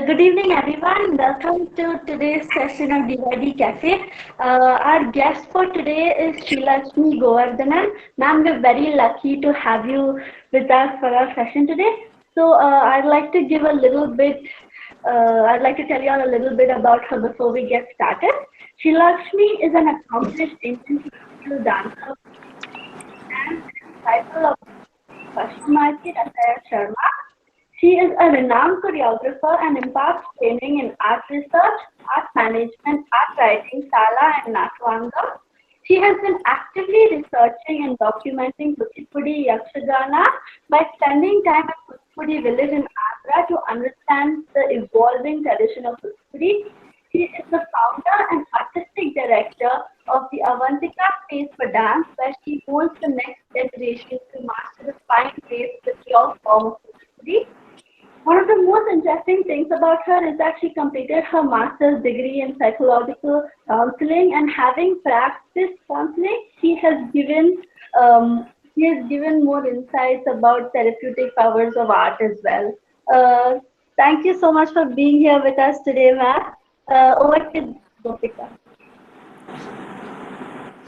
Good evening, everyone. Welcome to today's session of DYD Cafe. Our guest for today is Srilakshmi Govardhanan. Ma'am, we're very lucky to have you with us for our session today. I'd like to give a little bit, I'd like to tell you all a little bit about her before we get started. Srilakshmi is an accomplished Indian classical dancer and disciple of Pashtumarti Rasaya Sharma. She is a renowned choreographer and imparts training in art research, art management, art writing, Sala, and Natwanga. She has been actively researching and documenting Kuchipudi Yakshagana by spending time at Kuchipudi village in Agra to understand the evolving tradition of Kuchipudi. She is the founder and artistic director of the Avantika Space for Dance, where she holds the next generation to master the fine grace, the pure form of Kuchipudi. One of the most interesting things about her is that she completed her master's degree in psychological counseling, and having practiced counseling, she has given more insights about therapeutic powers of art as well. Uh, Thank you so much for being here with us today, Matt. Over to Gopika.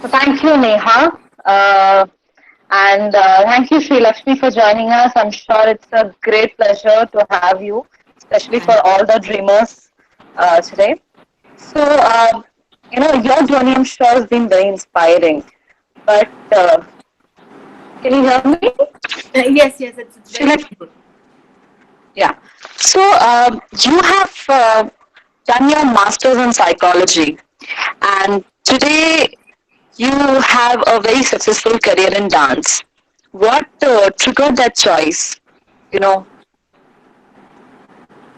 So thank you, Neha. And thank you, Sri Lakshmi, for joining us. I'm sure it's a great pleasure to have you, especially for all the dreamers today. So, your journey, I'm sure, has been very inspiring. But can you hear me? Yes, it's Sri very Lakshmi? good. Yeah. So, you have done your master's in psychology, and today you have a very successful career in dance. What triggered that choice? You know,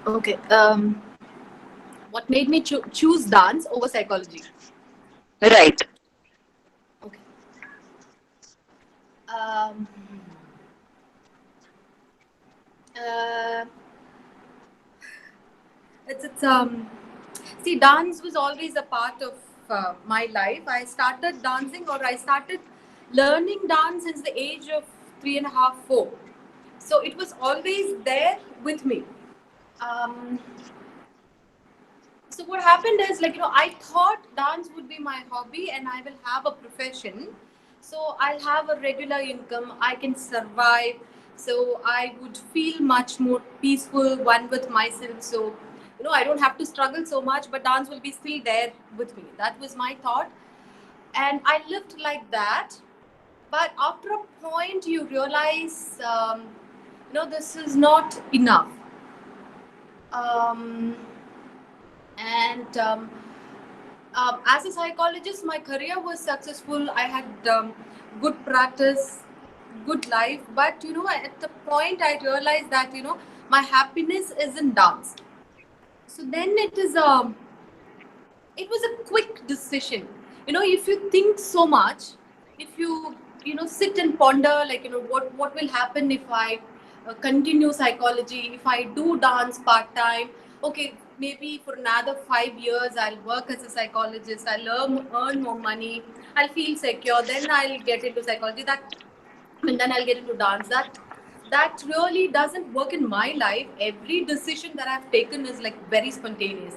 Okay. What made me choose dance over psychology? right. Okay. Um, uh, it's. See, dance was always a part of my life. I started dancing, or I started learning dance since the age of 3.5, 4. So it was always there with me. Um, so what happened is, I thought dance would be my hobby and I will have a profession, so I'll have a regular income, I can survive, so I would feel much more peaceful, one with myself. So I don't have to struggle so much, but dance will be still there with me. That was my thought, and I lived like that. But after a point you realize, this is not enough. um, and as a psychologist, my career was successful. I had good practice, good life. But at the point, I realized that my happiness is in dance. So then it was a quick decision. If you think so much, if you sit and ponder, what will happen if I continue psychology, if I do dance part time. Okay, maybe for another 5 years I'll work as a psychologist, I'll earn more money, I'll feel secure, then I'll get into psychology. Then I'll get into dance. That really doesn't work in my life. Every decision that I've taken is like very spontaneous.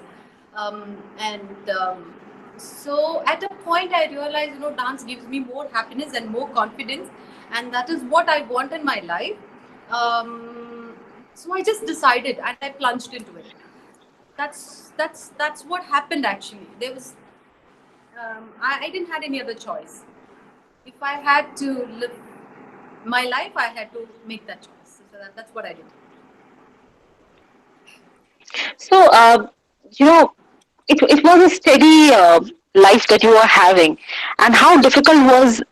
And So at a point I realized, dance gives me more happiness and more confidence, and that is what I want in my life. So I just decided and I plunged into it. That's what happened actually. There was I didn't had any other choice. If I had to live my life, I had to make that choice. So that's what I did. So, it was a steady life that you were having, and how difficult was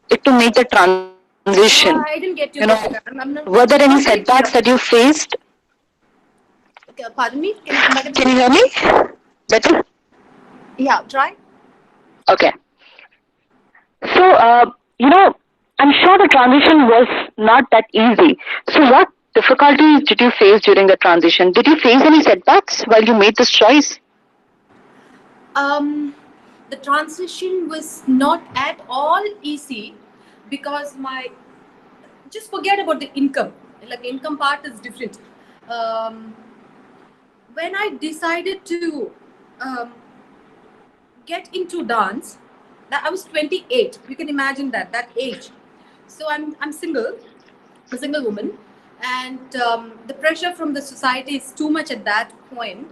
it to make the transition? I didn't get you, Were Gopika. there any I'm setbacks not that you very clear. faced? Okay, pardon me. Can you come back Can you again? hear me better? Yeah, try. Okay. So, I'm sure the transition was not that easy. So, what difficulties did you face during the transition? Did you face any setbacks while you made this choice? Um, the transition was not at all easy, because my just forget about the income. Like income part is different. Um, when I decided to um, get into dance, that I was 28. You can imagine that age. So I'm single, a single woman, and the pressure from the society is too much at that point.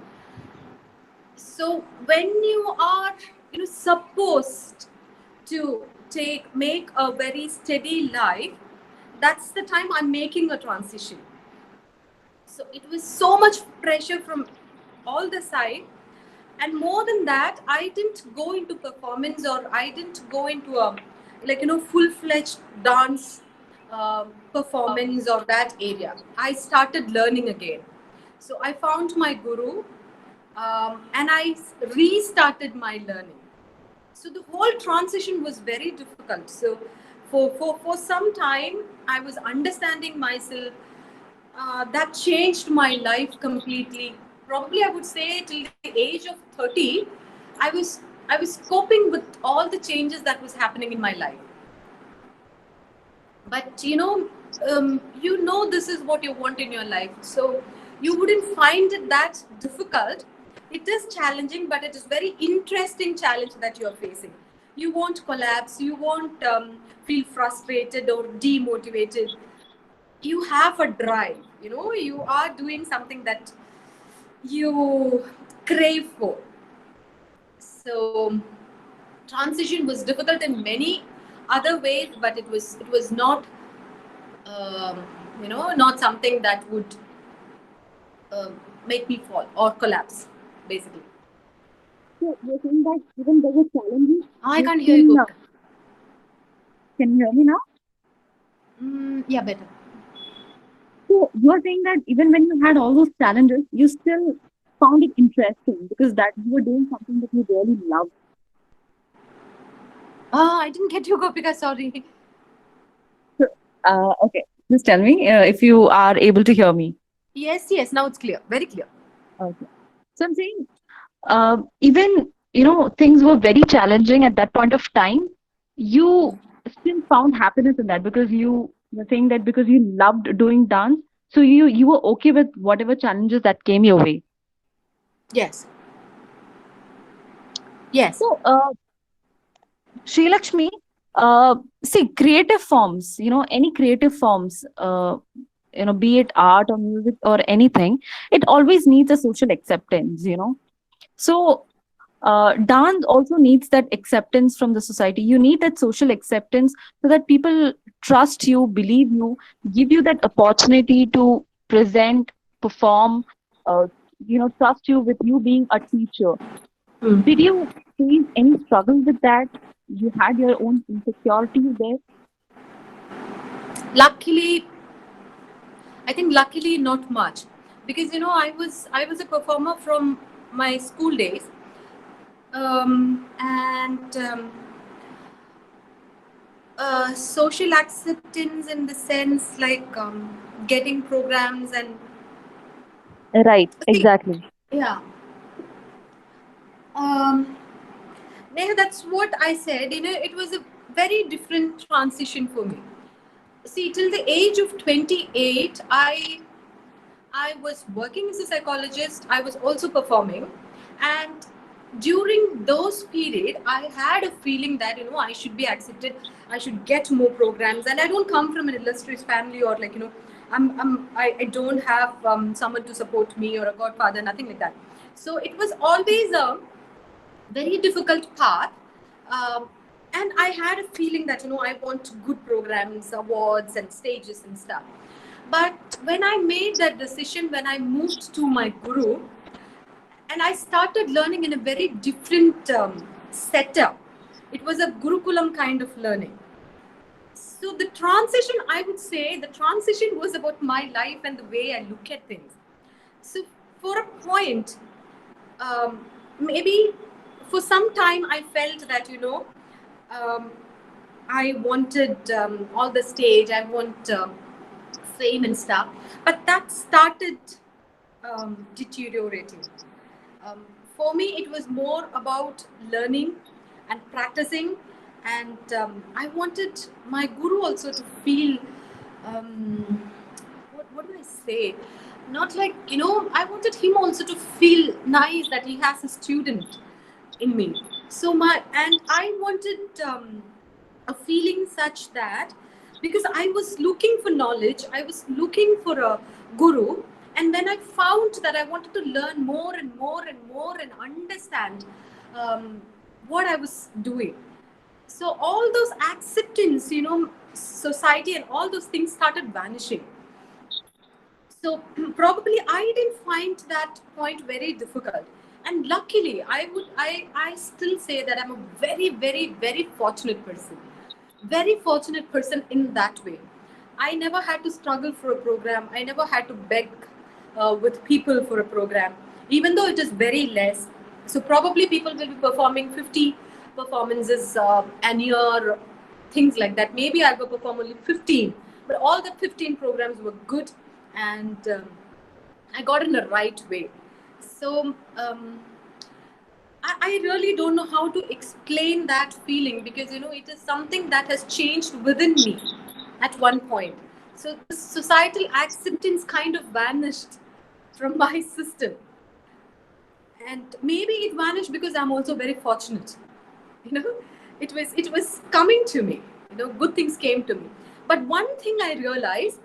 So when you are, supposed to make a very steady life, that's the time I'm making a transition. So it was so much pressure from all the side, and more than that, I didn't go into performance, or I didn't go into a full-fledged dance performance or that area. I started learning again. So I found my guru, and I restarted my learning. So the whole transition was very difficult. So for some time, I was understanding myself. That changed my life completely. Probably I would say till the age of 30, I was I was coping with all the changes that was happening in my life. But this is what you want in your life, so you wouldn't find it that difficult. It is challenging, but it is very interesting challenge that you are facing. You won't collapse, you won't feel frustrated or demotivated. You have a drive, you are doing something that you crave for. So transition was difficult in many other ways, but it was not not something that would uh, make me fall or collapse, basically. So you're saying that even there were challenges, I you can't hear you, still Gupta. can you hear me now? Yeah, better. So you're saying that even when you had all those challenges, you still found it interesting because that you were doing something that you really loved. I didn't get you, Gopika, sorry. So, okay, just tell me if you are able to hear me. Yes, now it's clear, very clear. Okay. So I'm saying, even things were very challenging at that point of time. You still found happiness in that because you were saying that because you loved doing dance, so you were okay with whatever challenges that came your way. Yes. Yes. So, Sri Lakshmi, see, creative forms, any creative forms, be it art or music or anything, it always needs a social acceptance. So, dance also needs that acceptance from the society. You need that social acceptance so that people trust you, believe you, give you that opportunity to present, perform, uh, trust you with you being a teacher. Did you face any struggle with that? You had your own insecurities there? Luckily, I think luckily not much, because I was a performer from my school days, and social acceptance in the sense like getting programs and Right, see, exactly. yeah. Um, Neha, that's what I said. It was a very different transition for me. See, till the age of 28, I was working as a psychologist. I was also performing, and during those period, I had a feeling that I should be accepted. I should get more programs, and I don't come from an illustrious family, or I don't have someone to support me or a godfather, nothing like that. So it was always a very difficult path. Um, and I had a feeling that I want good programs, awards, and stages and stuff. But when I made that decision, when I moved to my guru, and I started learning in a very different setup, it was a gurukulam kind of learning. So the transition, I would say, the transition was about my life and the way I look at things. So for a point, maybe for some time I felt that um, I wanted all the stage, I want fame and stuff, but that started deteriorating. um, for me it was more about learning and practicing, and I wanted my guru also to feel, what do I say, not like, I wanted him also to feel nice that he has a student in me. And I wanted a feeling such that, because I was looking for knowledge, I was looking for a guru, and then I found that I wanted to learn more and more and more and understand what I was doing. So all those acceptance, society and all those things started vanishing. So probably I didn't find that point very difficult. And luckily, I still say that I'm a very, very, very fortunate person. Very fortunate person in that way. I never had to struggle for a program. I never had to beg with people for a program, even though it is very less. So probably people will be performing 50 performances an year, things like that. Maybe I will perform only 15, but all the 15 programs were good, and I got in the right way. So I really don't know how to explain that feeling, because it is something that has changed within me at one point. So the societal acceptance kind of vanished from my system, and maybe it vanished because I'm also very fortunate. You know, it was coming to me. Good things came to me. But one thing I realized,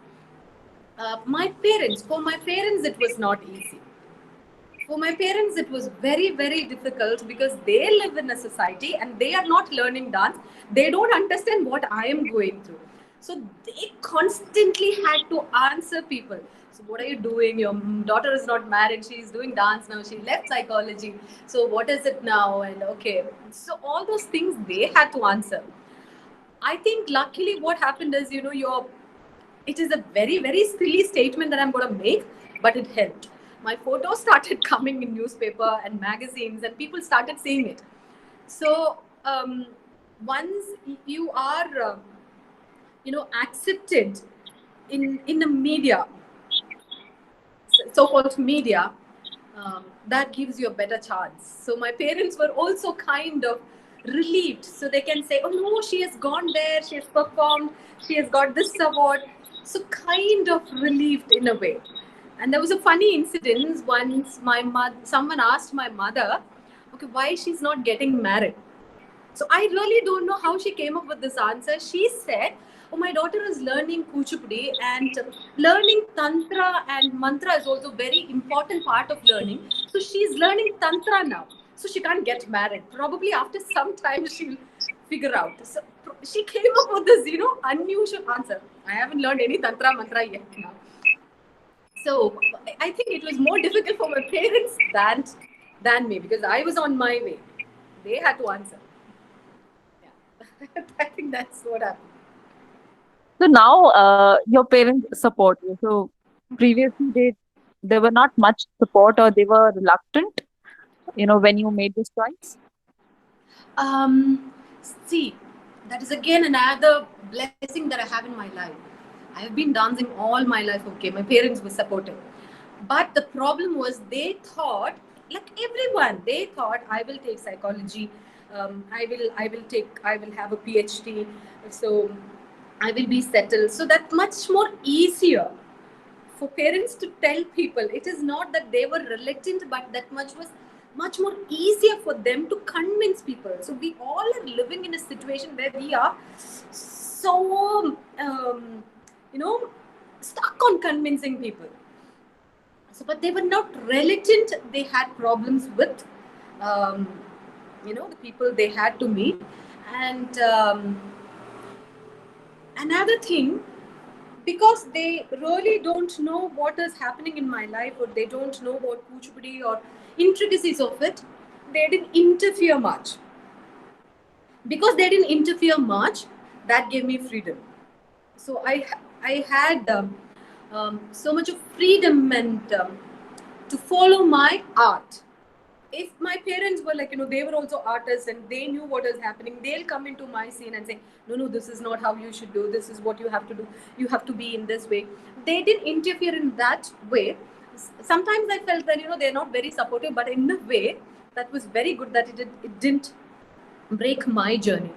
for my parents, it was not easy. For my parents, it was very, very difficult, because they live in a society and they are not learning dance. They don't understand what I am going through. So they constantly had to answer people. So what are you doing? Your daughter is not married. She's doing dance now. She left psychology. So what is it now? And okay. So all those things they had to answer. I think luckily what happened is, it is a very, very silly statement that I'm going to make, but it helped. My photos started coming in newspaper and magazines, and people started seeing it. So once you are, accepted in the media, so-called media, that gives you a better chance. So my parents were also kind of relieved. So they can say, oh no, she has gone there, she has performed, she has got this award. So kind of relieved in a way. And there was a funny incident once. Someone asked my mother, okay, why she's not getting married. So I really don't know how she came up with this answer. She said, oh, my daughter is learning Kuchipudi, and learning Tantra and Mantra is also very important part of learning. So she's learning Tantra now. So she can't get married. Probably after some time she'll figure out. So she came up with this, unusual answer. I haven't learned any Tantra Mantra yet now. So I think it was more difficult for my parents than me, because I was on my way. They had to answer. Yeah. I think that's what happened. So now your parents support you. So previously they were not much support, or they were reluctant, when you made this choice. See, that is again another blessing that I have in my life. I have been dancing all my life. Okay, my parents were supportive, but the problem was they thought, like everyone, they thought I will take psychology. I will have a PhD. So I will be settled. So that's much more easier for parents to tell people. It is not that they were reluctant, but that much was much more easier for them to convince people. So we all are living in a situation where we are so, stuck on convincing people. So, but they were not reluctant. They had problems with, the people they had to meet. And another thing, because they really don't know what is happening in my life, or they don't know about Kuchipudi or intricacies of it, they didn't interfere much. Because they didn't interfere much, that gave me freedom. So I had so much of freedom and to follow my art. If my parents were like, they were also artists and they knew what is happening, they'll come into my scene and say, no, this is not how you should do. This is what you have to do. You have to be in this way. They didn't interfere in that way. Sometimes I felt that, they're not very supportive, but in a way that was very good, that it didn't break my journey.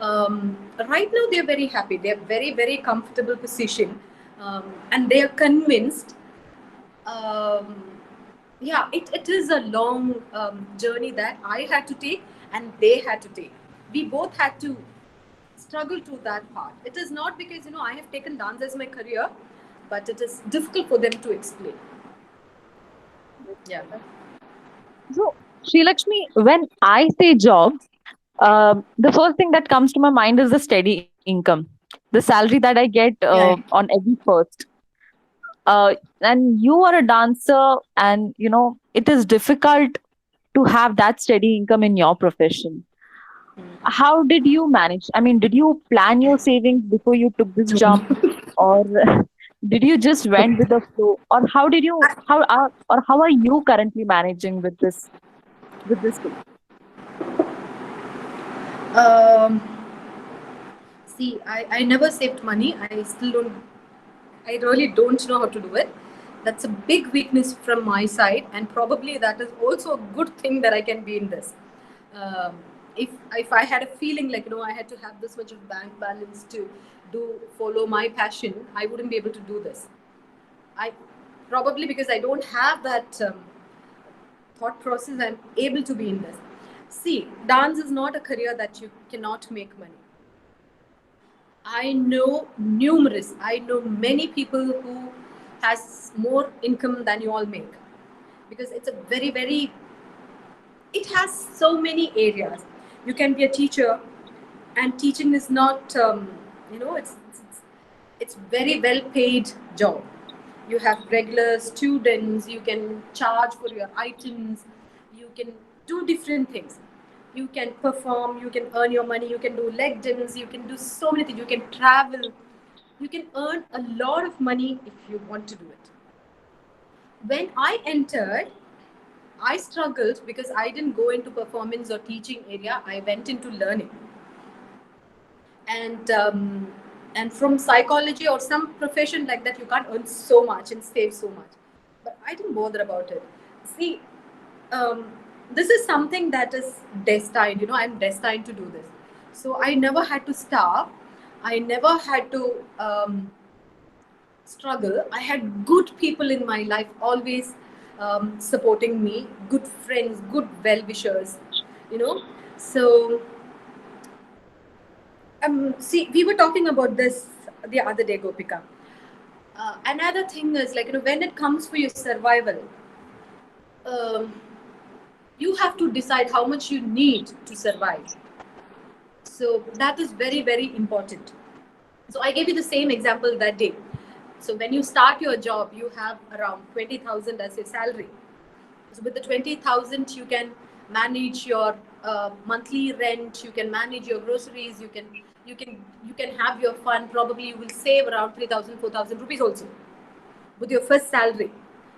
Right now, they're very happy. They're very, very comfortable position. And they are convinced Yeah, it is a long journey that I had to take and they had to take. We both had to struggle to that part. It is not because I have taken dance as my career, but it is difficult for them to explain. Yeah. So, Srilakshmi, when I say job, the first thing that comes to my mind is the steady income, the salary that I get Yeah. on every first. And you are a dancer, and it is difficult to have that steady income in your profession. How did you manage? I mean, did you plan your savings before you took this jump, or did you just went with the flow, or how are you currently managing with this thing? Um, See, I never saved money. I still don't. I really don't know how to do it. That's a big weakness from my side, and probably that is also a good thing that I can be in this. Um, if I had a feeling like I had to have this much of bank balance to do follow my passion, I wouldn't be able to do this. I probably because I don't have that thought process. I'm able to be in this. See, dance is not a career that you cannot make money. I know many people who has more income than you all make because it's a very, very, it has so many areas. You can be a teacher and teaching is not, it's very well paid job. You have regular students, you can charge for your items, you can do different things. You can perform, you can earn your money, you can do leg dims, you can do so many things, you can travel, you can earn a lot of money if you want to do it. When I entered, I struggled because I didn't go into performance or teaching area. I went into learning, and from psychology or some profession like that, you can't earn so much and save so much. But I didn't bother about it. See, um, this is something that is destined. I'm destined to do this. So I never had to starve. I never had to struggle. I had good people in my life always supporting me, good friends, good well wishers, you know. So, see, we were talking about this the other day, Gopika. Another thing is like, when it comes for your survival, um, you have to decide how much you need to survive. So, that is very, very important. So I gave you the same example that day. So when you start your job, you have around 20,000 as your salary. So with the 20,000, you can manage your monthly rent. You can manage your groceries. You can have your fun. Probably you will save around 3,000, 4,000 rupees also with your first salary.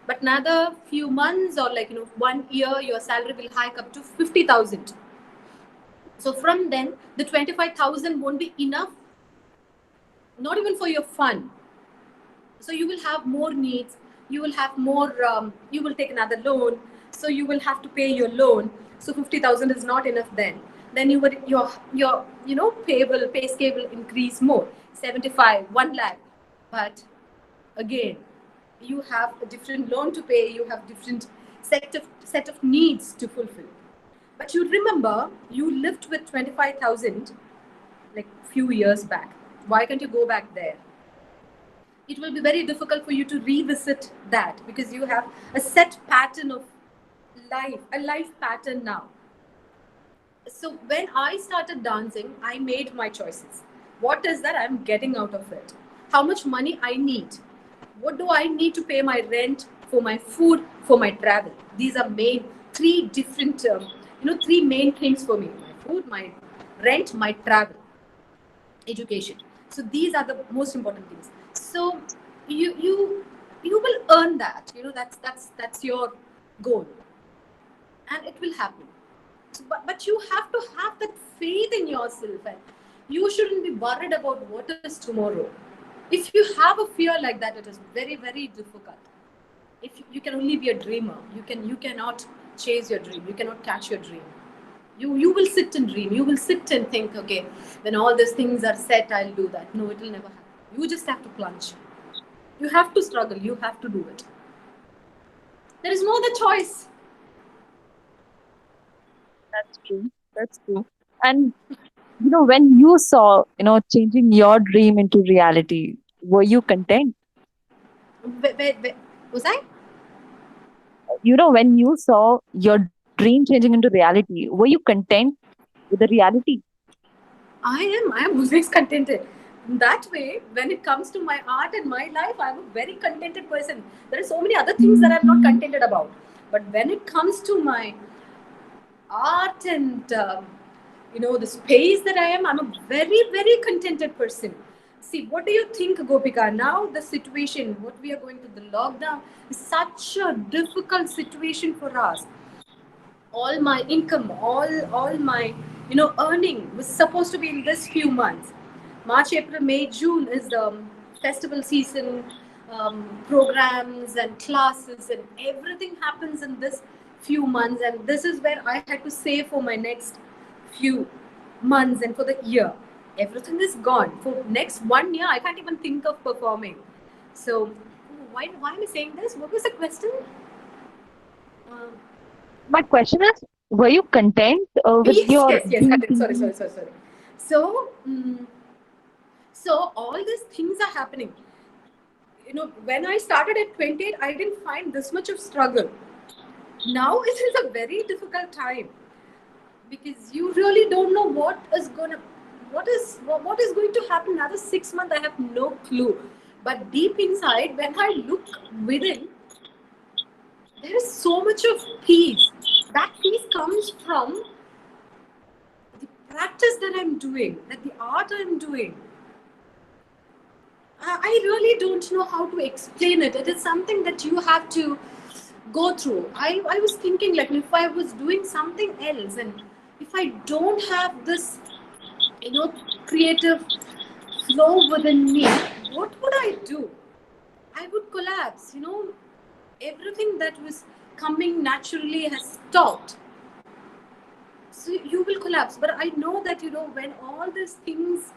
But another few months or 1 year, your salary will hike up to 50,000. So from then, the 25,000 won't be enough, not even for your fun. So you will have more needs, you will have more, you will take another loan, so you will have to pay your loan. So 50,000 is not enough. Then your pay scale will increase more, 75, 1 lakh. But again, you have a different loan to pay, you have different set of needs to fulfill. But you remember, you lived with 25,000 like few years back. Why can't you go back there? It will be very difficult for you to revisit that because you have a set pattern of life, a life pattern now. So when I started dancing, I made my choices. What is that I'm getting out of it? How much money I need? What do I need to pay my rent, for my food, for my travel? These are main three different, three main things for me: my food, my rent, my travel, education. So these are the most important things. So you will earn that. That's your goal, and it will happen. So, but you have to have that faith in yourself, and you shouldn't be worried about what is tomorrow. If you have a fear like that, it is very, very difficult. If you can only be a dreamer, you cannot chase your dream, you cannot catch your dream. You will sit and dream, you will sit and think, okay, when all these things are set, I'll do that. No, it will never happen. You just have to plunge, you have to struggle, you have to do it. There is no other choice. That's true. That's true. And when you saw, changing your dream into reality, were you content? Where was I? When you saw your dream changing into reality, were you content with the reality? I am always contented. That way, when it comes to my art and my life, I'm a very contented person. There are so many other things that I'm not contented about. But when it comes to my art and the space that I'm a very very contented person. See, what do you think, Gopika? Now the situation, what we are going to the lockdown, is such a difficult situation for us. All my income, all my earning was supposed to be in this few months. March, April, May, June is the festival season, programs and classes and everything happens in this few months, and this is where I had to save for my next few months and for the year. Everything is gone for next 1 year. I can't even think of performing. So why am I saying this? What was the question? um, My question is, were you content with Yes, your yes, yes. dream Sorry. So, so all these things are happening. When I started at 28, I didn't find this much of struggle. Now it is a very difficult time because you really don't know what is going to happen another 6 months. I have no clue. But deep inside, when I look within, there is so much of peace. That peace comes from the practice that I'm doing, that the art I'm doing. I really don't know how to explain it. It is something that you have to go through. I was thinking, like, if I was doing something else and if I don't have this, creative flow within me, what would I do? I would collapse. Everything that was coming naturally has stopped. So you will collapse. But I know that, when all these things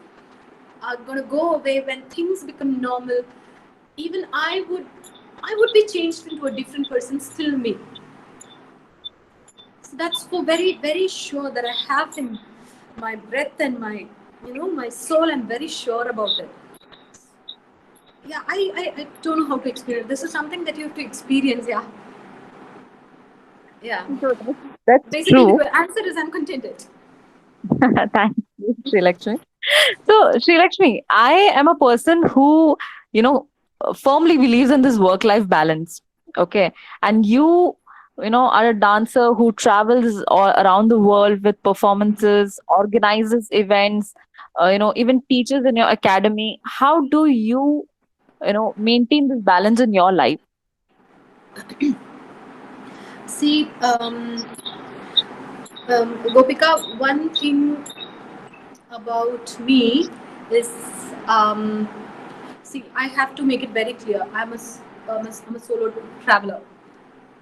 are going to go away, when things become normal, even I would be changed into a different person, still me. So that's for very very sure that I have in my breath and my soul. I'm very sure about it. Yeah, I don't know how to explain it. This is something that you have to experience. Yeah. Yeah. So that's Basically true. the answer is I'm contented. Thank you, Sri Lakshmi. So, Sri Lakshmi, I am a person who, you know, firmly believes in this work-life balance. Okay. And are a dancer who travels all around the world with performances, organizes events, even teaches in your academy. How do maintain this balance in your life? See, Gopika, one thing about me is, um, see, I have to make it very clear. I'm a solo traveler.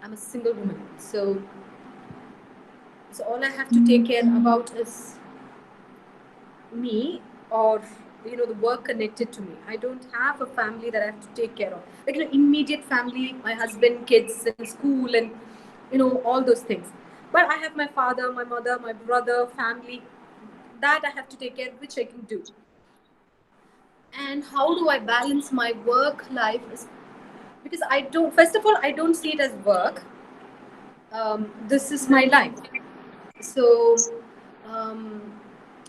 I'm a single woman. So all I have to take care about is me, or the work connected to me. I don't have a family that I have to take care of, like immediate family, my husband, kids in school, and all those things. But I have my father, my mother, my brother, family that I have to take care, which I can do. And how do I balance my work life because I don't, first of all, I don't see it as work. This is my life. So um,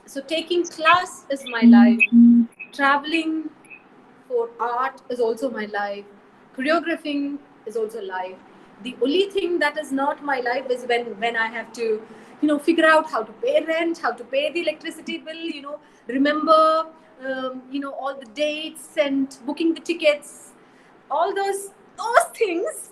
so taking class is my life. Traveling for art is also my life. Choreographing is also life. The only thing that is not my life is when I have to, figure out how to pay rent, how to pay the electricity bill, remember, all the dates and booking the tickets, all those things.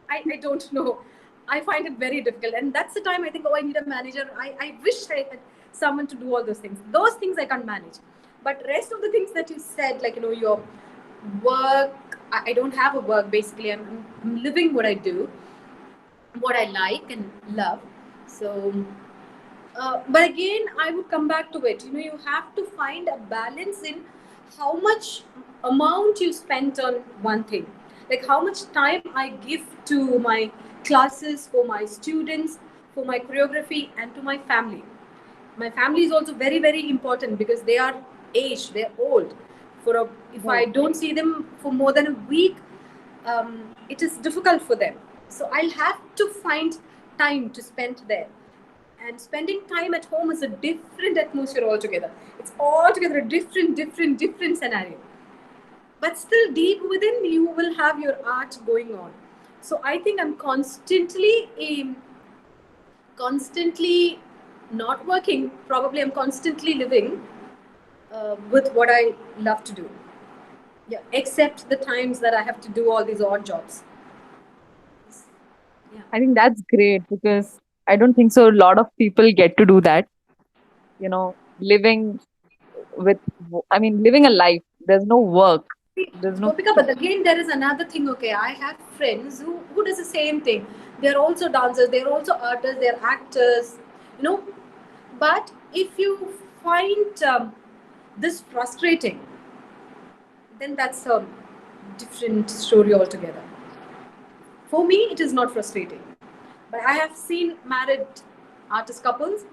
I don't know. I find it very difficult, and that's the time I think, oh, I need a manager. I wish I had someone to do all those things. Those things I can't manage. But rest of the things that you said, like your work, I don't have a work. Basically, I'm living what I do, what I like and love. So, but again, I would come back to it. You have to find a balance in how much amount you spent on one thing. like how much time I give to my classes, for my students, for my choreography, and to my family. My family is also very very important because they are aged, they're old. If I don't see them for more than a week, it is difficult for them. So I'll have to find time to spend there. And spending time at home is a different atmosphere altogether. It's altogether a different scenario. But still, deep within, you will have your art going on. So I think I'm constantly not working. Probably I'm constantly living with what I love to do. Yeah, except the times that I have to do all these odd jobs. Yeah. I think that's great because I don't think so. A lot of people get to do that. Living with, I mean, living a life. There's no work. See, There's no. Gopika, but again, there is another thing. Okay, I have friends who does the same thing. They're also dancers. They're also artists. They're actors. You know, but if you find this frustrating, then that's a different story altogether. For me, it is not frustrating. But I have seen married artist couples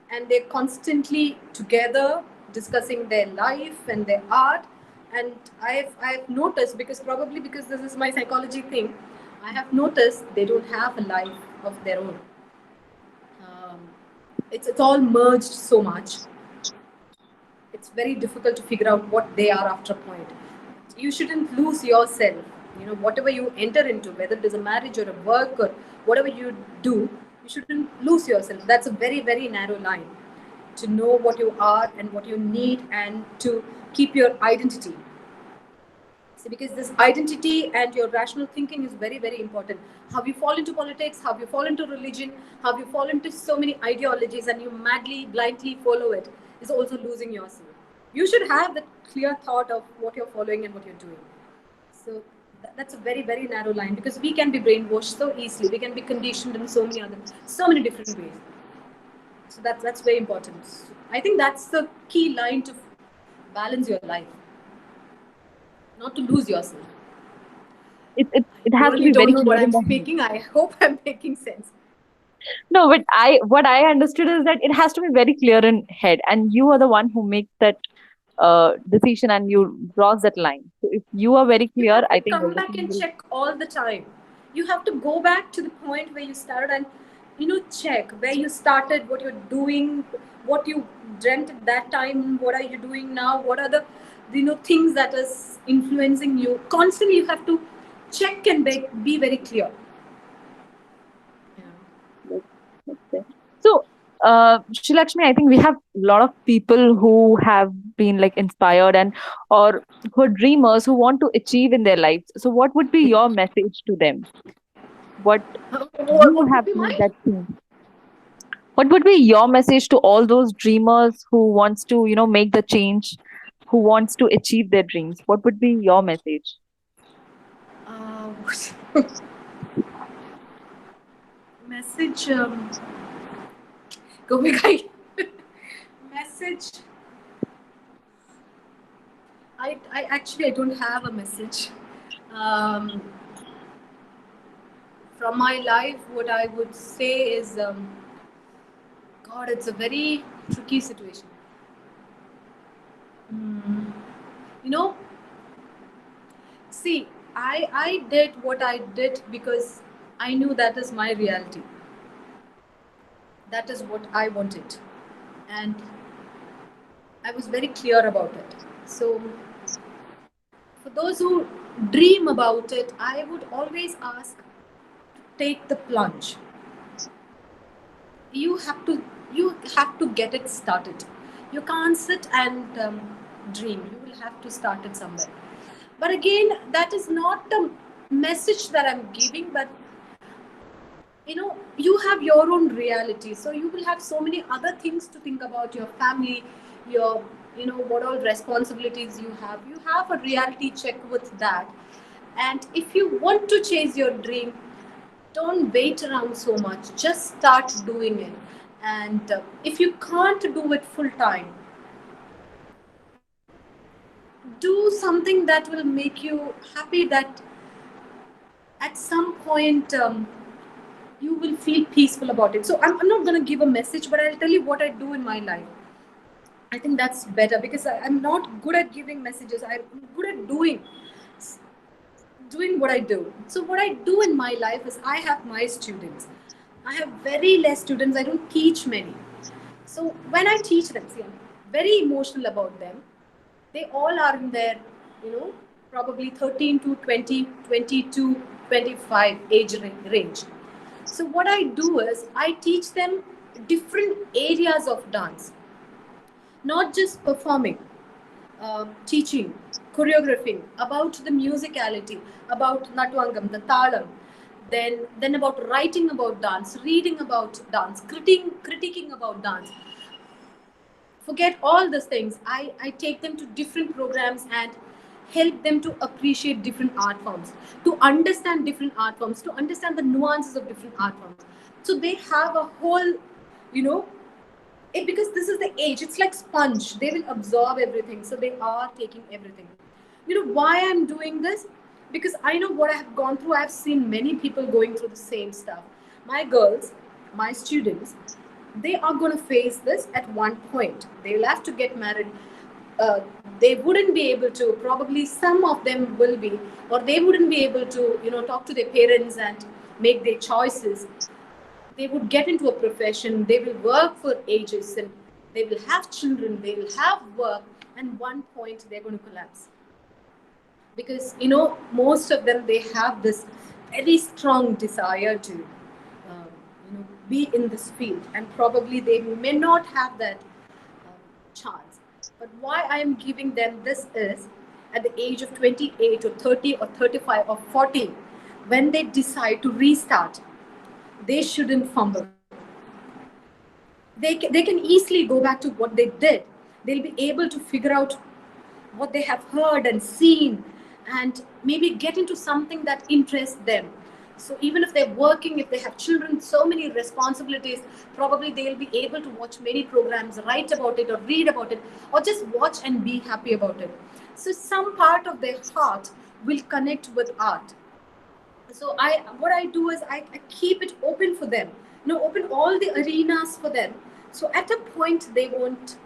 and they're constantly together discussing their life and their art. And I've noticed, probably because this is my psychology thing, I have noticed they don't have a life of their own. Um, it's all merged so much. It's very difficult to figure out what they are after a point. You shouldn't lose yourself. You know, whatever you enter into, whether it is a marriage or a work or whatever you do, you shouldn't lose yourself. That's a very, very narrow line to know what you are and what you need and to keep your identity. See, because this identity and your rational thinking is very, very important. How you fall into politics, how you fall into religion, how you fall into so many ideologies and you madly, blindly follow it is also losing yourself. You should have that clear thought of what you're following and what you're doing. So that's a very, very narrow line because we can be brainwashed so easily. We can be conditioned in so many different ways. So that's very important. I think that's the key line to balance your life, not to lose yourself. It has to Really be don't very know clear what in I'm the head. speaking. I hope I'm making sense. No, but what I understood is that it has to be very clear in head, and you are the one who makes that decision and you cross that line. So if you are very You clear, have to I think come back everything and will. check all the time. You have to go back to the point where you started and check where you started, what you're doing, what you dreamt at that time, what are you doing now, what are the things that is influencing you. Constantly you have to check and be very clear. Okay. So, Shilakshmi, I think we have a lot of people who have been like inspired and or who are dreamers who want to achieve in their lives. So, what would be your message to them? What you What would have be made mine? that change? What would be your message to all those dreamers who wants to, make the change, who wants to achieve their dreams? What would be your message? Uh, message. Go big. Message. I don't have a message. Um, from my life, what I would say is, God, it's a very tricky situation. Mm, you know, see, I did what I did because I knew that is my reality. That is what I wanted, and I was very clear about it. So, for those who dream about it, I would always ask, take the plunge. You have to get it started. You can't sit and dream. You will have to start it somewhere. But again, that is not the message that I'm giving, but you have your own reality, so you will have so many other things to think about: your family, your what all responsibilities you have a reality check with that. And if you want to chase your dream, don't wait around so much, just start doing it. And if you can't do it full time, do something that will make you happy, that at some point you will feel peaceful about it. So I'm not going to give a message, but I'll tell you what I do in my life. I think that's better because I'm not good at giving messages. I'm good at doing what I do. So what I do in my life is I have my students. I have very less students. I don't teach many. So when I teach them, see, I'm very emotional about them. They all are in their, you know, probably 13 to 20, 22, 25 age range. So what I do is I teach them different areas of dance, not just performing, teaching, choreographing, about the musicality, about Natwangam, the Talam, then about writing about dance, reading about dance, critiquing about dance. Forget all these things. I take them to different programs and help them to appreciate different art forms, to understand different art forms, to understand the nuances of different art forms. So they have a whole, you know, because this is the age, it's like sponge, they will absorb everything, so they are taking everything. You know why I'm doing this? Because I know what I have gone through. I've seen many people going through the same stuff. My girls, my students, they are going to face this at one point. They will have to get married. uh, they wouldn't be able to, probably some of them will be, or they wouldn't be able to, you know, talk to their parents and make their choices. They would get into a profession, they will work for ages, and they will have children, they will have work, and one point they're going to collapse. Because, you know, most of them, they have this very strong desire to, you know, be in this field, and probably they may not have that chance. But why I am giving them this is, at the age of 28 or 30 or 35 or 40, when they decide to restart, they shouldn't fumble. They can easily go back to what they did. They'll be able to figure out what they have heard and seen, and maybe get into something that interests them. So even if they're working, if they have children, so many responsibilities, probably they'll be able to watch many programs, write about it or read about it, or just watch and be happy about it. So some part of their heart will connect with art. So what I do is I keep it open for them, you know, open all the arenas for them. So at a point they won't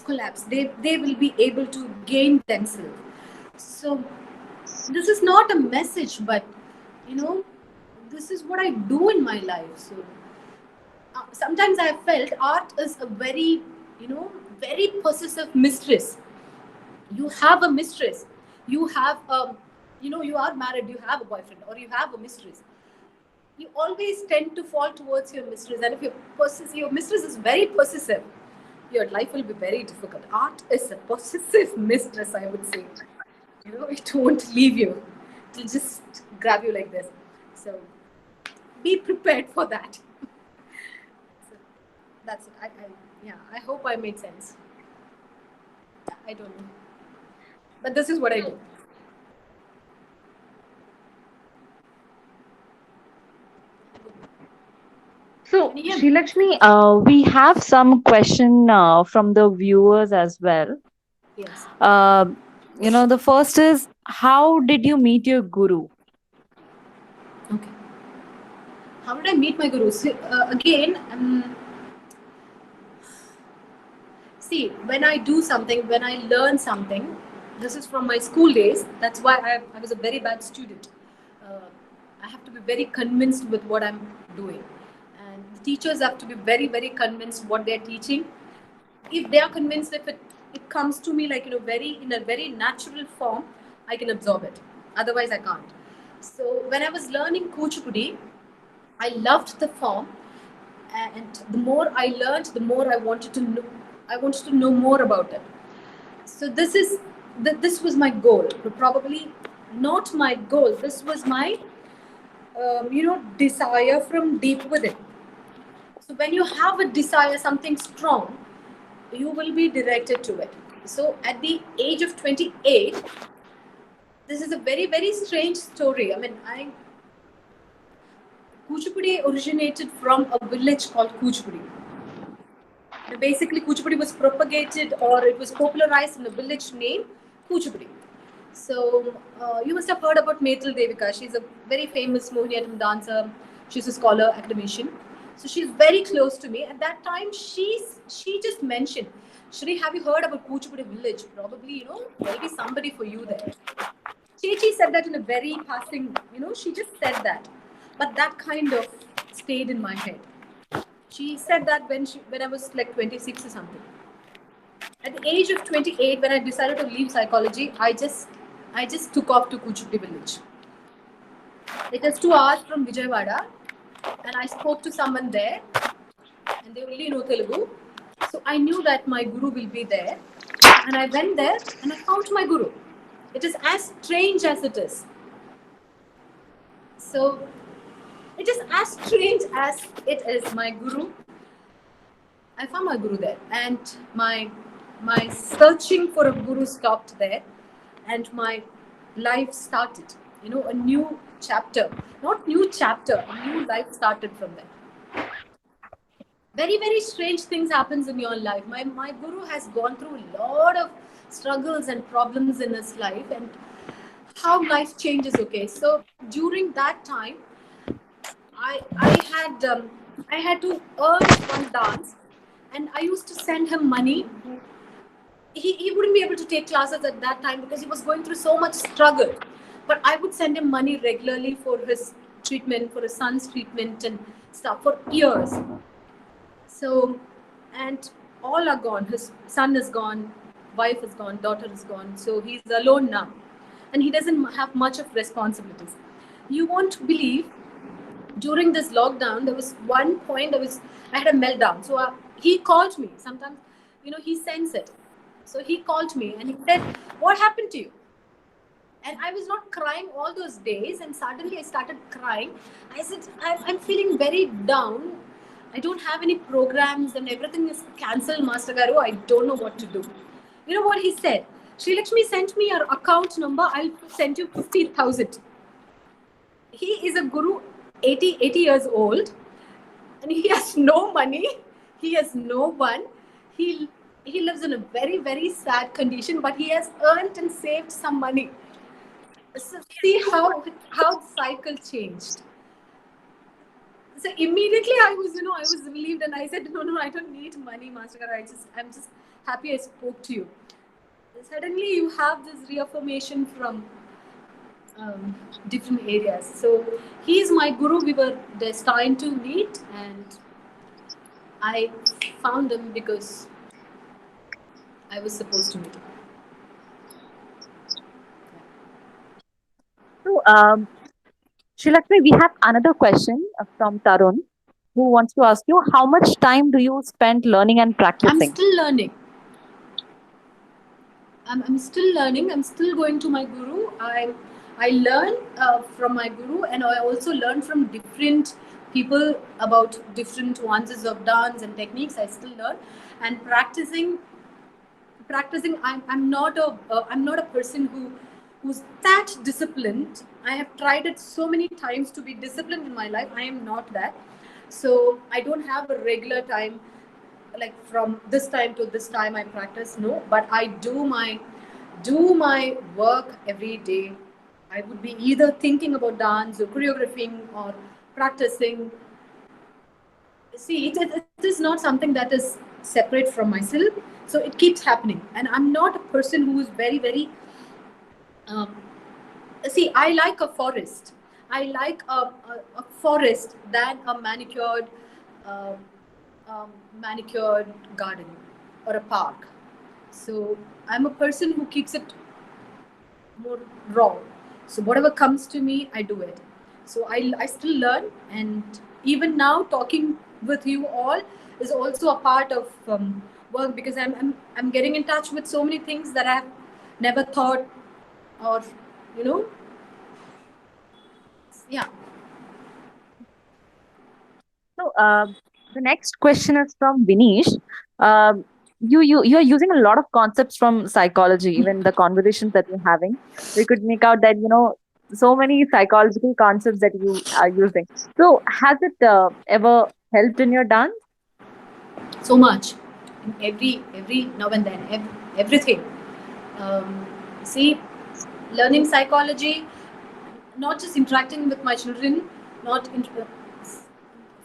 collapse. They will be able to gain themselves. So this is not a message, but, you know, this is what I do in my life. So sometimes I have felt art is a very, you know, very possessive mistress. You have a mistress, you have a, you know, you are married, you have a boyfriend, or you have a mistress. You always tend to fall towards your mistress, and if your mistress is very possessive, your life will be very difficult. Art is a possessive mistress, I would say. You know, it won't leave you. It will just grab you like this. So be prepared for that. So that's it. I hope I made sense. I don't know, but this is what I do. So, Can you hear me? Srilakshmi, we have some question from the viewers as well. Yes. The first is, how did you meet your guru? Okay. How did I meet my guru? So, again, see, when I do something, when I learn something, this is from my school days. That's why I was a very bad student. Uh, I have to be very convinced with what I'm doing. And the teachers have to be very, very convinced what they're teaching. If they are convinced, if it comes to me like, you know, in a very natural form, I can absorb it. Otherwise, I can't. So when I was learning Kuchipudi, I loved the form, and the more I learned, the more I wanted to know. I wanted to know more about it. So this was my goal. Probably not my goal. This was my desire from deep within. So when you have a desire, something strong, you will be directed to it. So at the age of 28, this is a very, very strange story. I mean, Kuchipudi originated from a village called Kuchipudi. Basically, Kuchipudi was propagated, or it was popularized in a village named Kuchipudi. So you must have heard about Metal Devika. She's a very famous Mohiniyattam dancer. She's a scholar, academician. So she's very close to me. At that time, she just mentioned, Shri, have you heard about Kuchipudi village? Probably, there'll be somebody for you there. Chechi said that in a very passing, she just said that. But that kind of stayed in my head. She said that when I was like 26 or something. At the age of 28, when I decided to leave psychology, I just took off to Kuchipudi village. It was 2 hours from Vijayawada, and I spoke to someone there, and they only know Telugu. So I knew that my guru will be there, and I went there and I found my guru. It is as strange as it is. So it is as strange as it is. My guru, I found my guru there, and my searching for a guru stopped there, and my life started. A new chapter, not new chapter, a new life started from there. Very, very strange things happens in your life. My guru has gone through a lot of struggles and problems in his life, and how life changes. Okay, so during that time, I had to earn one dance, and I used to send him money. He wouldn't be able to take classes at that time because he was going through so much struggle. But I would send him money regularly for his treatment, for his son's treatment and stuff for years. So, and all are gone. His son is gone, wife is gone, daughter is gone. So he's alone now. And he doesn't have much of responsibilities. You won't believe, during this lockdown, there was one point I had a meltdown. So he called me. Sometimes, he sends it. So he called me and he said, "What happened to you?" And I was not crying all those days. And suddenly I started crying. I said, I'm feeling very down. I don't have any programs and everything is cancelled, Master Garu. I don't know what to do. You know what he said? Sri Lakshmi, sent me your account number. I'll send you 50,000. He is a guru, 80 years old. And he has no money. He has no one. He lives in a very, very sad condition, but he has earned and saved some money. So see how the cycle changed. So immediately I was relieved, and I said, no, I don't need money, Master Gara. I'm just happy I spoke to you. Suddenly you have this reaffirmation from different areas. So he is my guru. We were destined to meet, and I found him because I was supposed to meet him. So, Sri Lakshmi, we have another question from Tarun, who wants to ask you, how much time do you spend learning and practicing? I'm still learning. I'm still learning. I'm still going to my guru. I learn from my guru, and I also learn from different people about different nuances of dance and techniques. I still learn, and practicing. I'm not a person who's that disciplined. I have tried it so many times to be disciplined in my life. I am not that. So I don't have a regular time, like from this time to this time I practice. No, but I do my work every day. I would be either thinking about dance or choreographing or practicing. See, it is not something that is separate from myself. So it keeps happening. And I'm not a person who is very, very... see, I like a forest. I like a forest than a manicured garden or a park. So I'm a person who keeps it more raw. So whatever comes to me, I do it. So I still learn, and even now talking with you all is also a part of work, because I'm getting in touch with so many things that I've never thought, or yeah. So the next question is from Vinish. You're using a lot of concepts from psychology, even the conversations that you're having. We could make out that so many psychological concepts that you are using. So has it ever helped in your dance? So much. Every now and then, everything. See, learning psychology, not just interacting with my children, not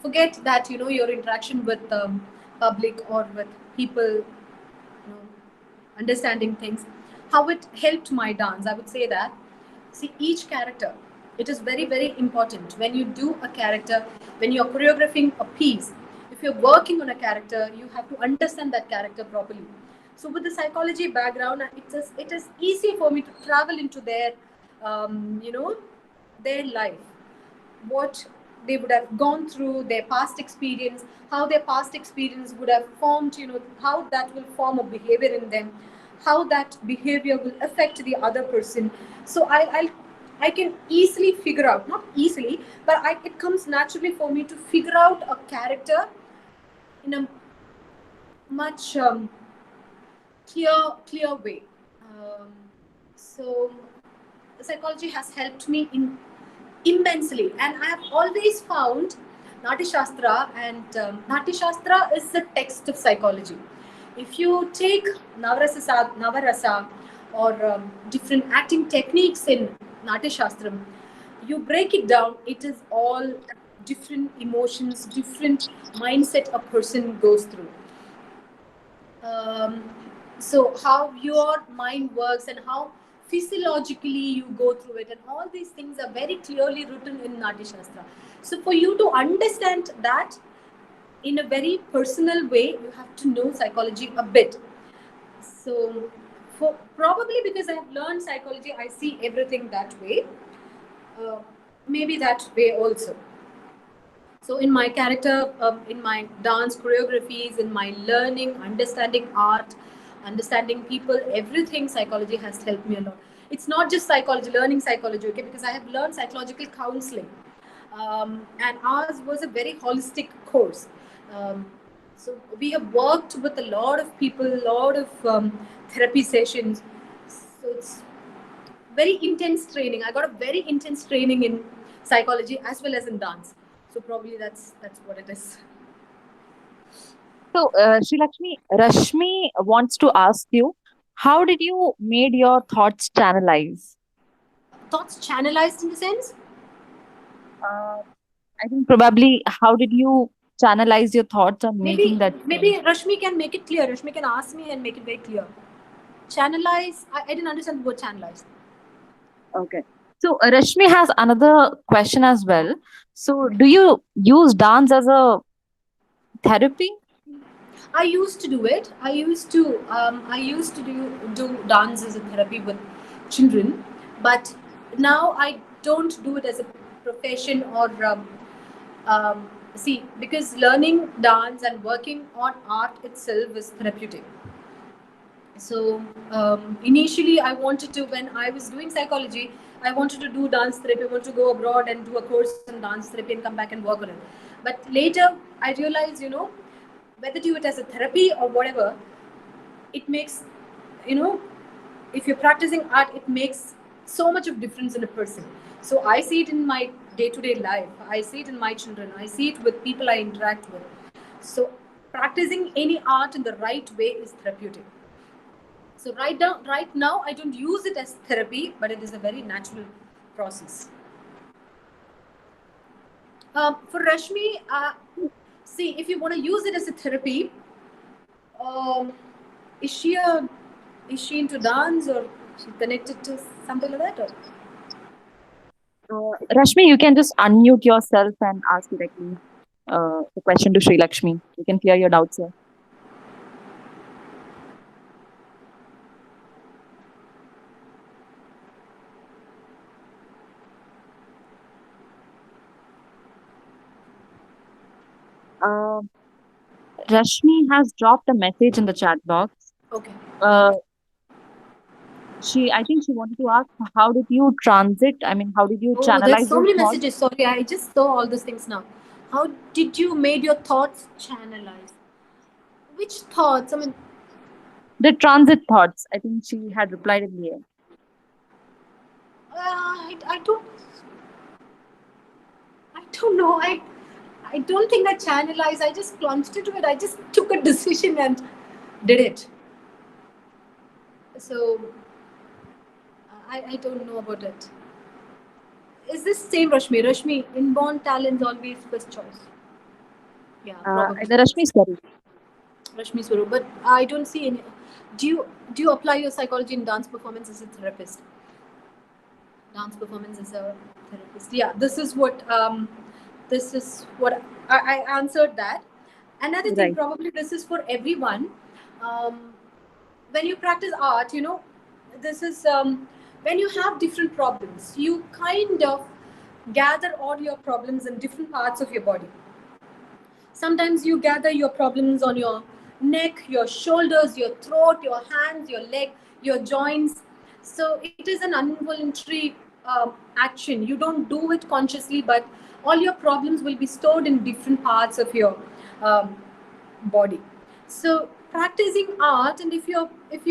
forget that your interaction with public or with people, understanding things, how it helped my dance. I would say that, see, each character, it is very, very important when you do a character, when you're choreographing a piece. If you're working on a character, you have to understand that character properly. So with the psychology background, it is easy for me to travel into their their life, what they would have gone through, their past experience, how their past experience would have formed, how that will form a behavior in them, how that behavior will affect the other person. So I can easily figure out, not easily, but it comes naturally for me to figure out a character in a much clear way. So psychology has helped me in immensely, and I have always found Natya Shastra, and Natya Shastra is the text of psychology. If you take Navarasa or different acting techniques in Natya Shastram, you break it down, it is all different emotions, different mindset a person goes through. So how your mind works and how physiologically you go through it, and all these things are very clearly written in Natya Shastra. So for you to understand that in a very personal way, you have to know psychology a bit. So probably because I have learned psychology, I see everything that way. Maybe that way also. So in my character, in my dance choreographies, in my learning, understanding art, understanding people, everything, psychology has helped me a lot. It's not just psychology, learning psychology, okay, because I have learned psychological counseling. And ours was a very holistic course. So we have worked with a lot of people, a lot of therapy sessions. So it's very intense training. I got a very intense training in psychology as well as in dance. So probably that's what it is. So, Sri Lakshmi, Rashmi wants to ask you, how did you made your thoughts channelize? Thoughts channelized in the sense? I think probably how did you channelize your thoughts on making Maybe that maybe Rashmi can make it clear. Rashmi can ask me and make it very clear. Channelize. I didn't understand the word channelize. Okay. So Rashmi has another question as well. So do you use dance as a therapy? I used to do it. I used to do dance as a therapy with children, but now I don't do it as a profession or see, because learning dance and working on art itself is therapeutic. So initially, I wanted to, when I was doing psychology, I wanted to do dance therapy. I wanted to go abroad and do a course in dance therapy and come back and work on it. But later, I realized, whether do it as a therapy or whatever, it makes, you know, if you're practicing art, it makes so much of difference in a person. So I see it in my day-to-day life. I see it in my children. I see it with people I interact with. So practicing any art in the right way is therapeutic. So right now, I don't use it as therapy, but it is a very natural process. For Rashmi, see, if you want to use it as a therapy, um, is she a is she into dance, or she connected to something like that? Or? Rashmi, you can just unmute yourself and ask directly the question to Sri Lakshmi. You can clear your doubts here. Uh, Rashmi has dropped a message in the chat box. Okay. Uh, I think she wanted to ask, how did you transit? I mean, how did you Oh, there's channelize so your many thoughts? messages. Sorry, I just saw all these things now. How did you made your thoughts channelize? Which thoughts? I mean, The transit thoughts. I think she had replied in the air. I don't know. I don't think I channelized. I just plunged into it. I just took a decision and did it. So I don't know about it. Is this same Rashmi? Rashmi, inborn talents always first choice. Yeah, probably. The Rashmi Swaroop. Rashmi Swaroop. But I don't see any. Do you apply your psychology in dance performance as a therapist? Dance performance as a therapist. Yeah, this is what I answered that. Another thing, Right. probably this is for everyone. Um, when you practice art, this is when you have different problems, you kind of gather all your problems in different parts of your body. Sometimes you gather your problems on your neck, your shoulders, your throat, your hands, your leg, your joints. So it is an involuntary action. You don't do it consciously, but all your problems will be stored in different parts of your um, body. So practicing art, and if you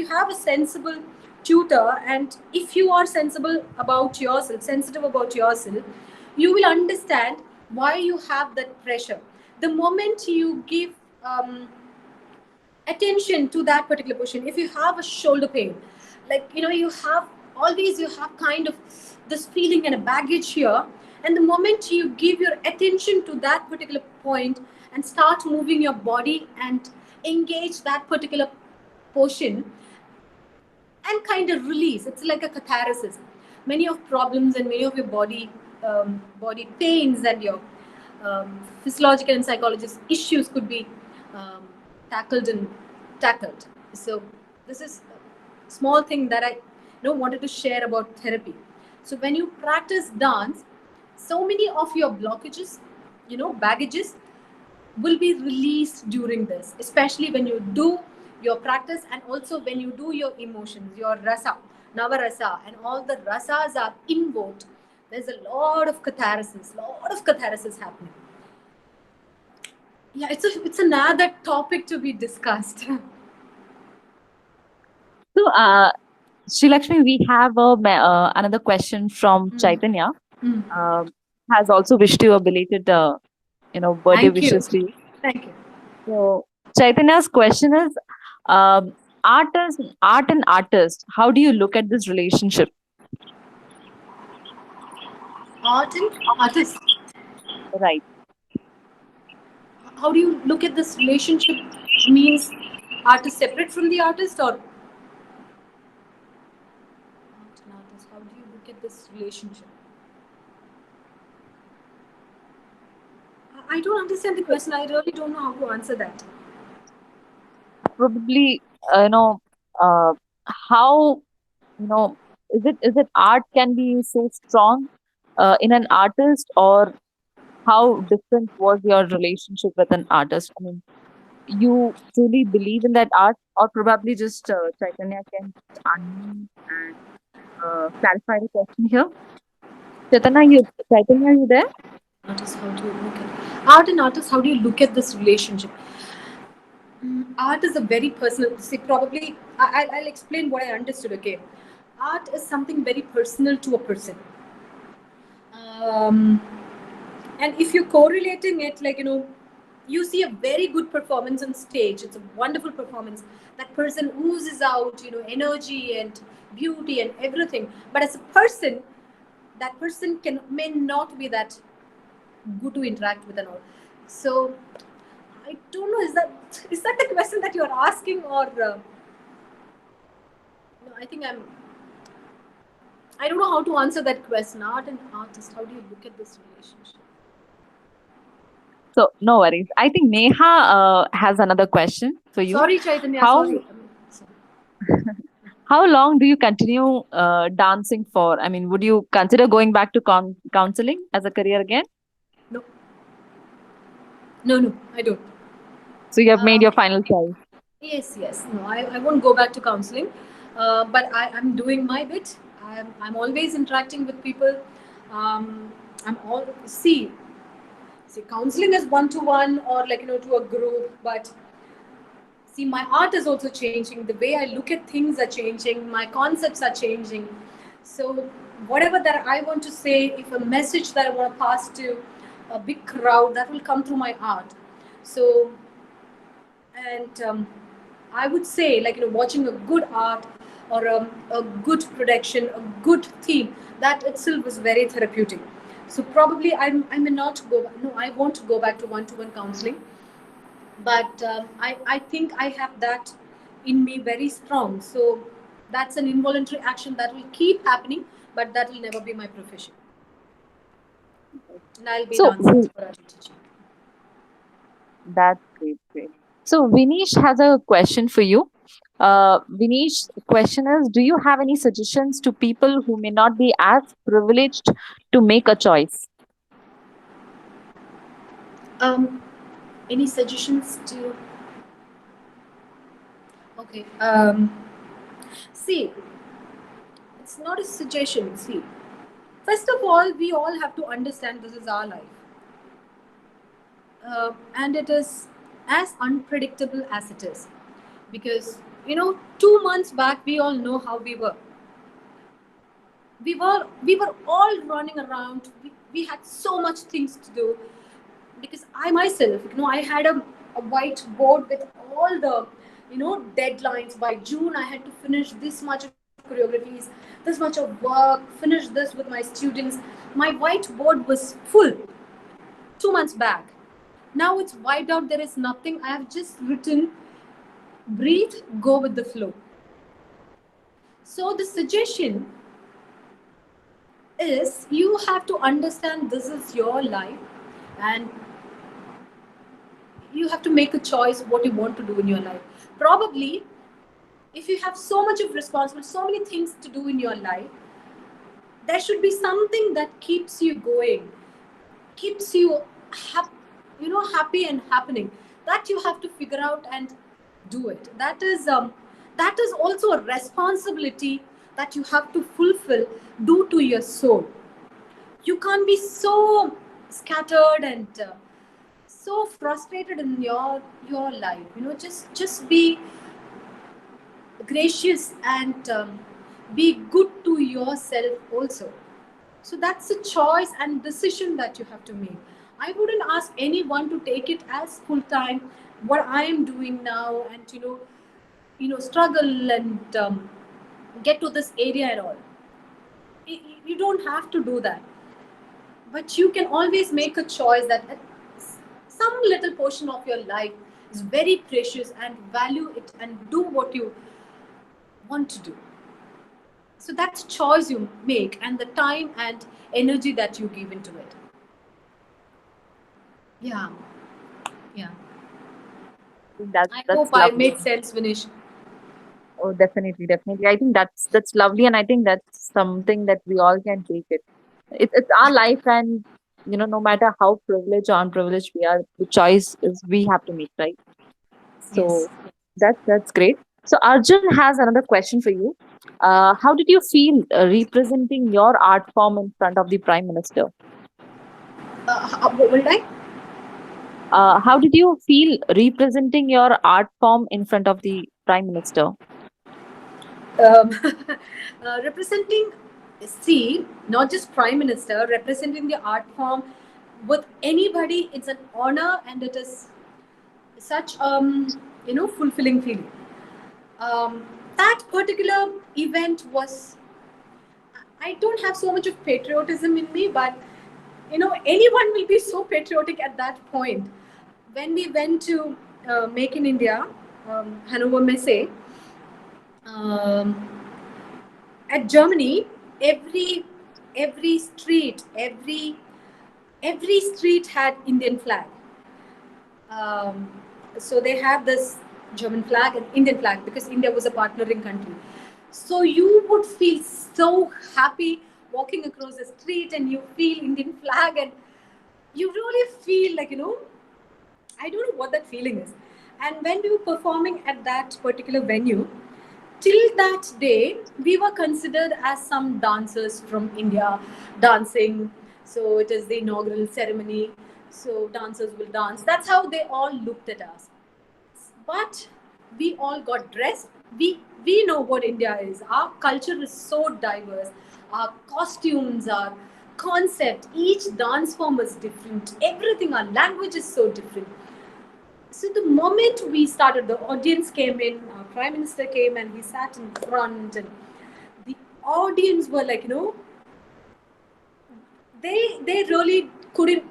have a sensible tutor, and if you are sensitive about yourself, you will understand why you have that pressure. The moment you give attention to that particular position, if you have a shoulder pain, like you have kind of this feeling and a baggage here, and the moment you give your attention to that particular point and start moving your body and engage that particular portion and kind of release, it's like a catharsis. Many of problems and many of your body pains and your physiological and psychological issues could be um, tackled. So this is a small thing that I wanted to share about therapy. So when you practice dance, so many of your blockages, baggages, will be released during this, especially when you do your practice, and also when you do your emotions, your rasa, navarasa, and all the rasas are invoked. There's a lot of catharsis happening. Yeah, it's another topic to be discussed. So, Sri Lakshmi, we have another question from Chaitanya. Um, has also wished you a belated, birthday Thank you. wishes to you. Thank you. So, Chaitanya's question is, art and artist, how do you look at this relationship? Art and artist. Right. How do you look at this relationship? Means artist separate from the artist, or art and artist? How do you look at this relationship? I don't understand the question. I really don't know how to answer that. Probably, how, is it art can be so strong in an artist, or how different was your relationship with an artist? I mean, you truly believe in that art, or probably just Chaitanya can just unmute and clarify the question here. Chaitanya, you there? Artist, how do you look at art and artist? How do you look at this relationship? Art is a very personal. See, probably I'll explain what I understood. Okay, art is something very personal to a person. Um, and if you're correlating it, you see a very good performance on stage. It's a wonderful performance. That person oozes out, energy and beauty and everything. But as a person, that person may not be that good to interact with and all. So I don't know. Is that the question that you're asking, or no? I think I don't know how to answer that question. Art and artist. How do you look at this relationship? So no worries. I think Neha has another question for you. Sorry, Chaitanya. How Sorry. how long do you continue dancing for? I mean, would you consider going back to counseling as a career again? No. No, I don't. So you have made your final choice. Yes. No, I won't go back to counseling. But I'm doing my bit. I'm always interacting with people. I'm all see. Counseling is one to one, or to a group. But see, my art is also changing. The way I look at things are changing. My concepts are changing. So whatever that I want to say, if a message that I want to pass to a big crowd, that will come through my art. So, and I would say, watching a good art, or a good production, a good theme, that itself was very therapeutic. So probably I may not go. No, I won't go back to one-to-one counseling, but I think I have that in me very strong. So that's an involuntary action that will keep happening, but that will never be my profession. And I'll be So dancing for a teacher. that's great, great. So Vinish has a question for you. Vinish, question is, do you have any suggestions to people who may not be as privileged to make a choice? Um, any suggestions to? Okay. See, it's not a suggestion. See, first of all, we all have to understand this is our life, and it is as unpredictable as it is, because 2 months back we all know how we were. We were all running around. We had so much things to do, because I myself, I had a whiteboard with all the deadlines. By June I had to finish this much of choreographies, this much of work, finish this with my students. My whiteboard was full 2 months back. Now it's wiped out. There is nothing. I have just written, breathe, go with the flow. So the suggestion is, you have to understand this is your life, and you have to make a choice what you want to do in your life. Probably, if you have so much of responsibility, so many things to do in your life, there should be something that keeps you going, keeps you happy and happening. That you have to figure out and do it. That is also a responsibility that you have to fulfill, do to your soul. You can't be so scattered and so frustrated in your life. Just be gracious and be good to yourself also. So that's a choice and decision that you have to make. I wouldn't ask anyone to take it as full time, what I am doing now, and struggle and get to this area and all. You don't have to do that, but you can always make a choice that some little portion of your life is very precious, and value it and do what you want to do. So that's choice you make, and the time and energy that you give into it. Yeah, yeah. That's I that's hope I lovely. made sense, Vinish. Oh, definitely, definitely. I think that's lovely, and I think that's something that we all can take it. It's our life, and no matter how privileged or unprivileged we are, the choice is we have to make, right? Yes. So that's great. So Arjun has another question for you. How did you feel representing your art form in front of the Prime Minister? What will I? How did you feel representing your art form in front of the Prime Minister? Representing, see, not just Prime Minister, representing the art form with anybody, it's an honor, and it is such fulfilling feeling. That particular event was, I don't have so much of patriotism in me, but anyone will be so patriotic at that point. When we went to Make in India, Hannover Messe, um, at Germany, every street, every street had Indian flag. Um, so they have this German flag and Indian flag, because India was a partnering country. So you would feel so happy walking across the street, and you feel Indian flag, and you really feel like, I don't know what that feeling is. And when we were performing at that particular venue, till that day, we were considered as some dancers from India dancing. So it is the inaugural ceremony. So dancers will dance. That's how they all looked at us. But we all got dressed. We know what India is. Our culture is so diverse. Our costumes, our concept, each dance form is different. Everything, our language is so different. So the moment we started, the audience came in, our prime minister came and he sat in front, and the audience were like, they really couldn't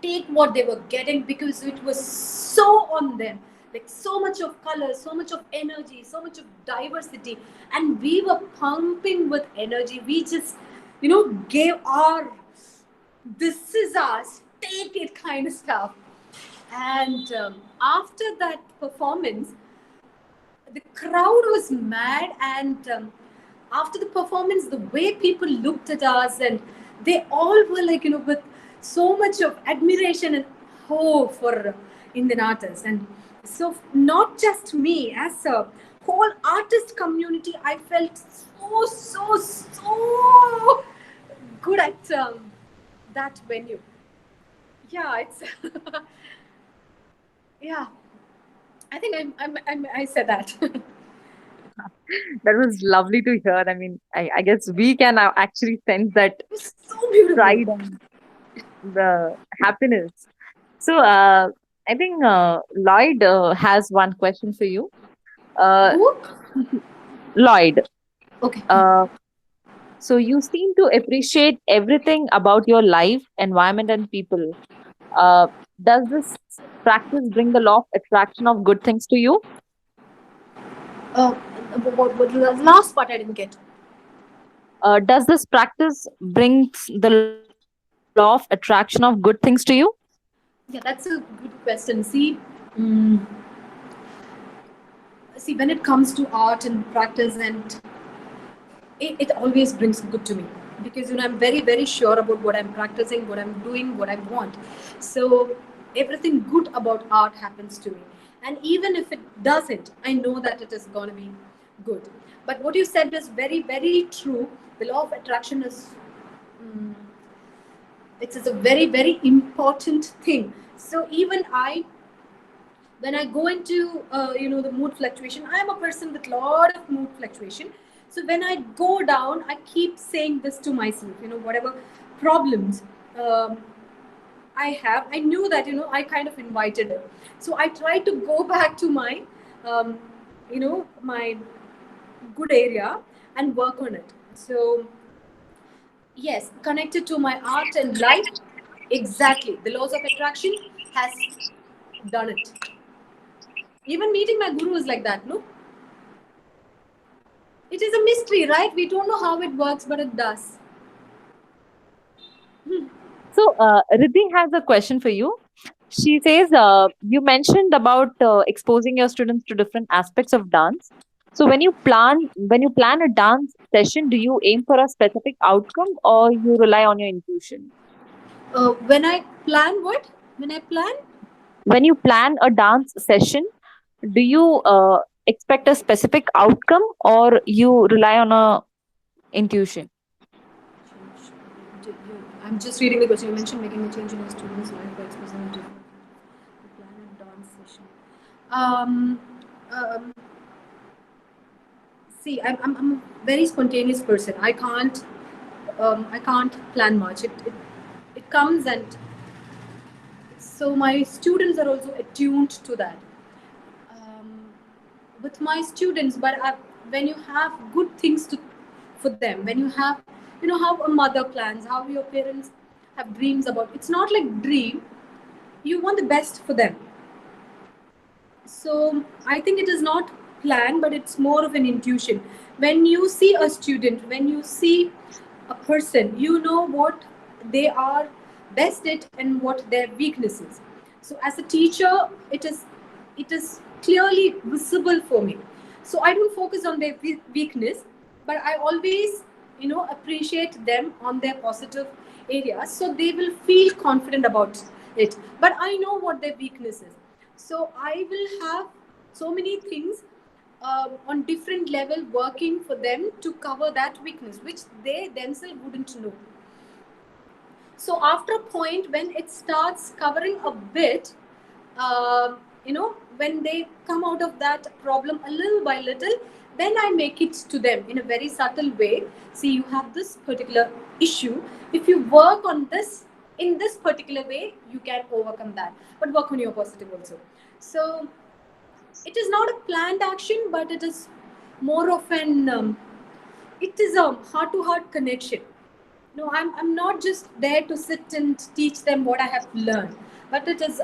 take what they were getting because it was so on them, like so much of color, so much of energy, so much of diversity, and we were pumping with energy. We just gave our "this is ours, take it" kind of stuff. And after that performance, the crowd was mad. And after the performance, the way people looked at us, and they all were like, with so much of admiration and hope for Indian artists. And so not just me, as a whole artist community, I felt so good at that venue. Yeah, it's yeah, I think I said that. That was lovely to hear. I mean, I guess we can now actually sense that It was so beautiful. pride and the happiness. So, I think Lloyd has one question for you. Uh, Who? Lloyd, Okay. uh, so you seem to appreciate everything about your life, environment, and people. Uh, does this practice bring the law of attraction of good things to you? Uh, what the last part I didn't get. Does this practice brings the law of attraction of good things to you? Yeah, that's a good question. See, when it comes to art and practice, and it always brings good to me, because I'm very sure about what I'm practicing, what I'm doing, what I want. So everything good about art happens to me, and even if it doesn't, I know that it is going to be good. But what you said is very true. The law of attraction is it is a very important thing. So even I, when I go into the mood fluctuation, I am a person with lot of mood fluctuation. So when I go down, I keep saying this to myself, whatever problems um, I have, I knew that I kind of invited it. So I try to go back to my um, my good area and work on it. So yes, connected to my art and life, exactly, the laws of attraction has done it. Even meeting my guru is like that, no? It is a mystery, right? We don't know how it works, but it does. So, Riddhi has a question for you. She says, you mentioned about exposing your students to different aspects of dance. So, when you plan a dance session, do you aim for a specific outcome or you rely on your intuition? When I plan what? When I plan? When you plan a dance session, do you expect a specific outcome or you rely on a intuition? I'm just reading the question. You mentioned making a change in a student's life by exposing them to plan a dance session. Um, um, See, I'm a very spontaneous person. I can't plan much. It comes, and so my students are also attuned to that. Um, with my students, but when you have good things for them, when you have, how a mother plans, how your parents have dreams about. It's not like dream. You want the best for them. So I think it is not plan, but it's more of an intuition. When you see a student, when you see a person, you know what they are best at and what their weakness is. So as a teacher, it is clearly visible for me. So I don't focus on their weakness, but I always appreciate them on their positive areas, so they will feel confident about it. But I know what their weakness is, so I will have so many things on different level working for them to cover that weakness, which they themselves wouldn't know. So after a point, when it starts covering a bit, when they come out of that problem a little by little, then I make it to them in a very subtle way. See, you have this particular issue. If you work on this in this particular way you can overcome that, but work on your positive also. So it is not a planned action, but it is more of an it is a heart to heart connection. No, I'm not just there to sit and teach them what I have learned, but it is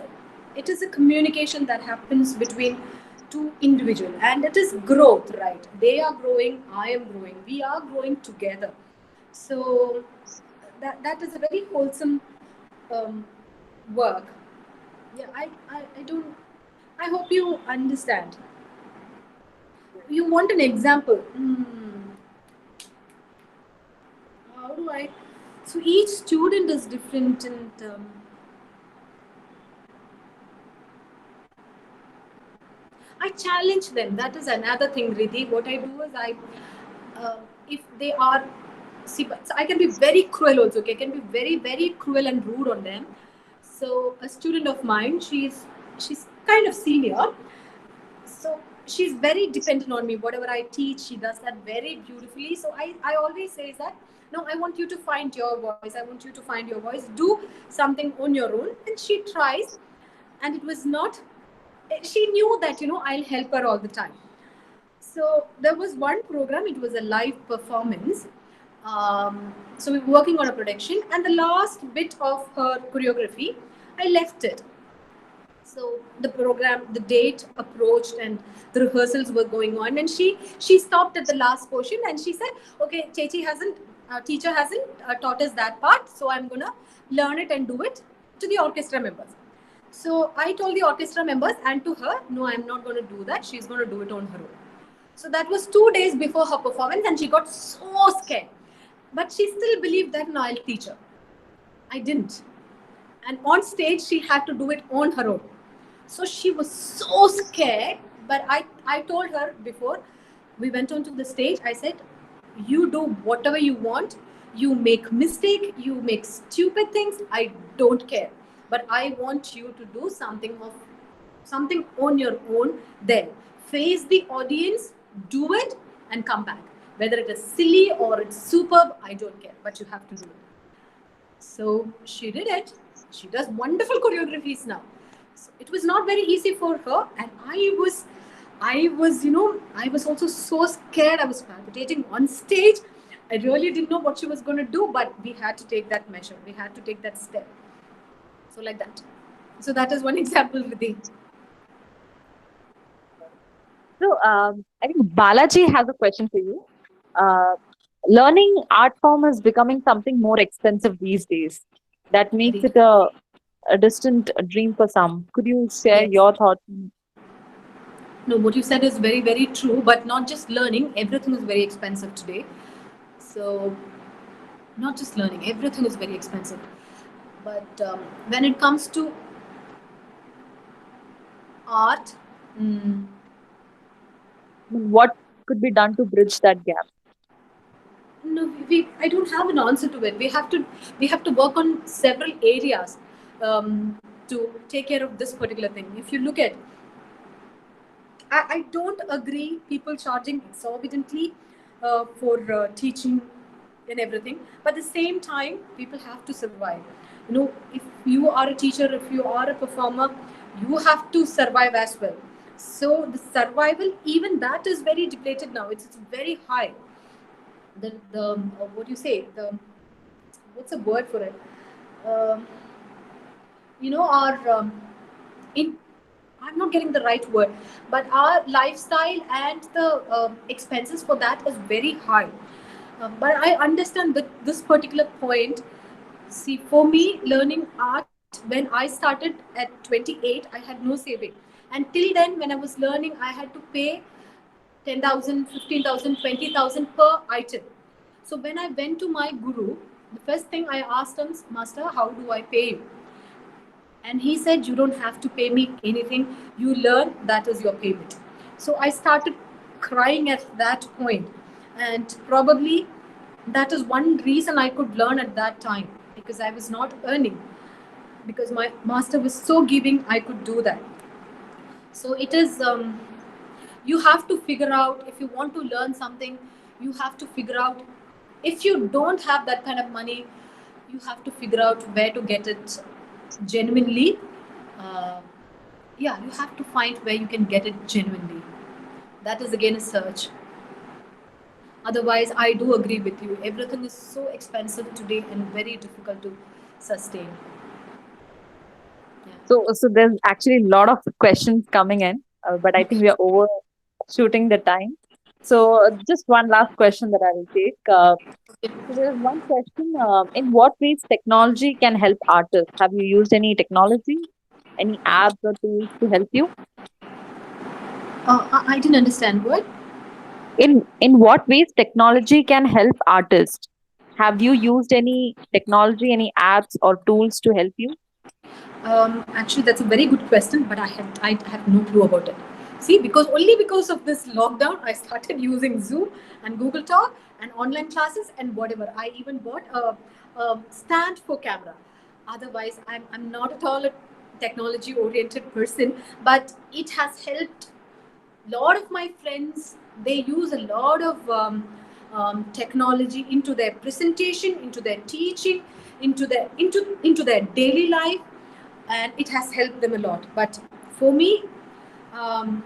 a communication that happens between two individuals, and it is growth, right? They are growing, I am growing, we are growing together. So that is a very wholesome um, work. Yeah, I don't. I hope you understand. You want an example? How do I? So each student is different, and I challenge them. That is another thing, Riddhi. What I do is if they are, see, so I can be very cruel also. Okay, I can be very, very cruel and rude on them. So a student of mine, she's kind of senior, so she's very dependent on me. Whatever I teach, she does that very beautifully. So I always say that, no, I want you to find your voice. I want you to find your voice. Do something on your own. And she tries, and it was not. She knew that I'll help her all the time. So there was one program. It was a live performance. So we were working on a production, and the last bit of her choreography, I left it. So the program, the date approached, and the rehearsals were going on, and she stopped at the last portion, and she said, okay, teacher hasn't taught us that part, so I'm gonna learn it and do it to the orchestra members. So I told the orchestra members and to her, no, I'm not going to do that, she's going to do it on her own. So that was 2 days before her performance, and she got so scared, but she still believed that, no, I'll teach her. I didn't. And on stage she had to do it on her own. So she was so scared, but I told her before we went onto the stage, I said, you do whatever you want, you make mistake, you make stupid things, I don't care, but I want you to do something on your own. Then face the audience, do it, and come back. Whether it is silly or it's superb, I don't care, but you have to do it. So she did it. She does wonderful choreographies now. So it was not very easy for her, and I was also so scared. I was palpitating on stage. I really didn't know what she was going to do, but we had to take that measure. We had to take that step. So like that. So that is one example, Riddhi. So I think Balaji has a question for you. Learning art form is becoming something more expensive these days. That makes it a distant dream for some. Could you share your thoughts? No, what you said is very, very true, but not just learning. Everything is very expensive today. So not just learning, everything is very expensive. But when it comes to art, what could be done to bridge that gap? No, I don't have an answer to it. We have to work on several areas to take care of this particular thing. If you look at, I don't agree people charging exorbitantly for teaching and everything. But at the same time, people have to survive. If you are a teacher, if you are a performer, you have to survive as well. So the survival, even that is very depleted now. It's very high. The what do you say? What's the word for it? Our I'm not getting the right word, but our lifestyle and the expenses for that is very high. But I understand that this particular point. See, for me, learning art, when I started at 28, I had no saving. And till then, when I was learning, I had to pay 10,000, 15,000, 20,000 per item. So when I went to my guru, the first thing I asked him, Master, how do I pay you? And he said, you don't have to pay me anything. You learn, that is your payment. So I started crying at that point. And probably that is one reason I could learn at that time, because I was not earning. Because my master was so giving, I could do that. So it is, you have to figure out, if you want to learn something, you have to figure out, if you don't have that kind of money, you have to figure out where to get it genuinely. Uh, yeah, you have to find where you can get it genuinely. That is again a search. Otherwise, I do agree with you. Everything is so expensive today and very difficult to sustain. Yeah. So there's actually a lot of questions coming in, but I think we are overshooting the time. So just one last question that I will take. So there's one question. In what ways technology can help artists? Have you used any technology, any apps or tools to help you? I didn't understand what. In what ways technology can help artists? Have you used any technology, any apps or tools to help you? Actually, that's a very good question, but I have no clue about it. See, because of this lockdown, I started using Zoom and Google Talk and online classes and whatever. I even bought a stand for camera. Otherwise, I'm not at all a technology oriented person, but it has helped. Lot of my friends, they use a lot of technology into their presentation, into their teaching, into their daily life, and it has helped them a lot. But for me, um,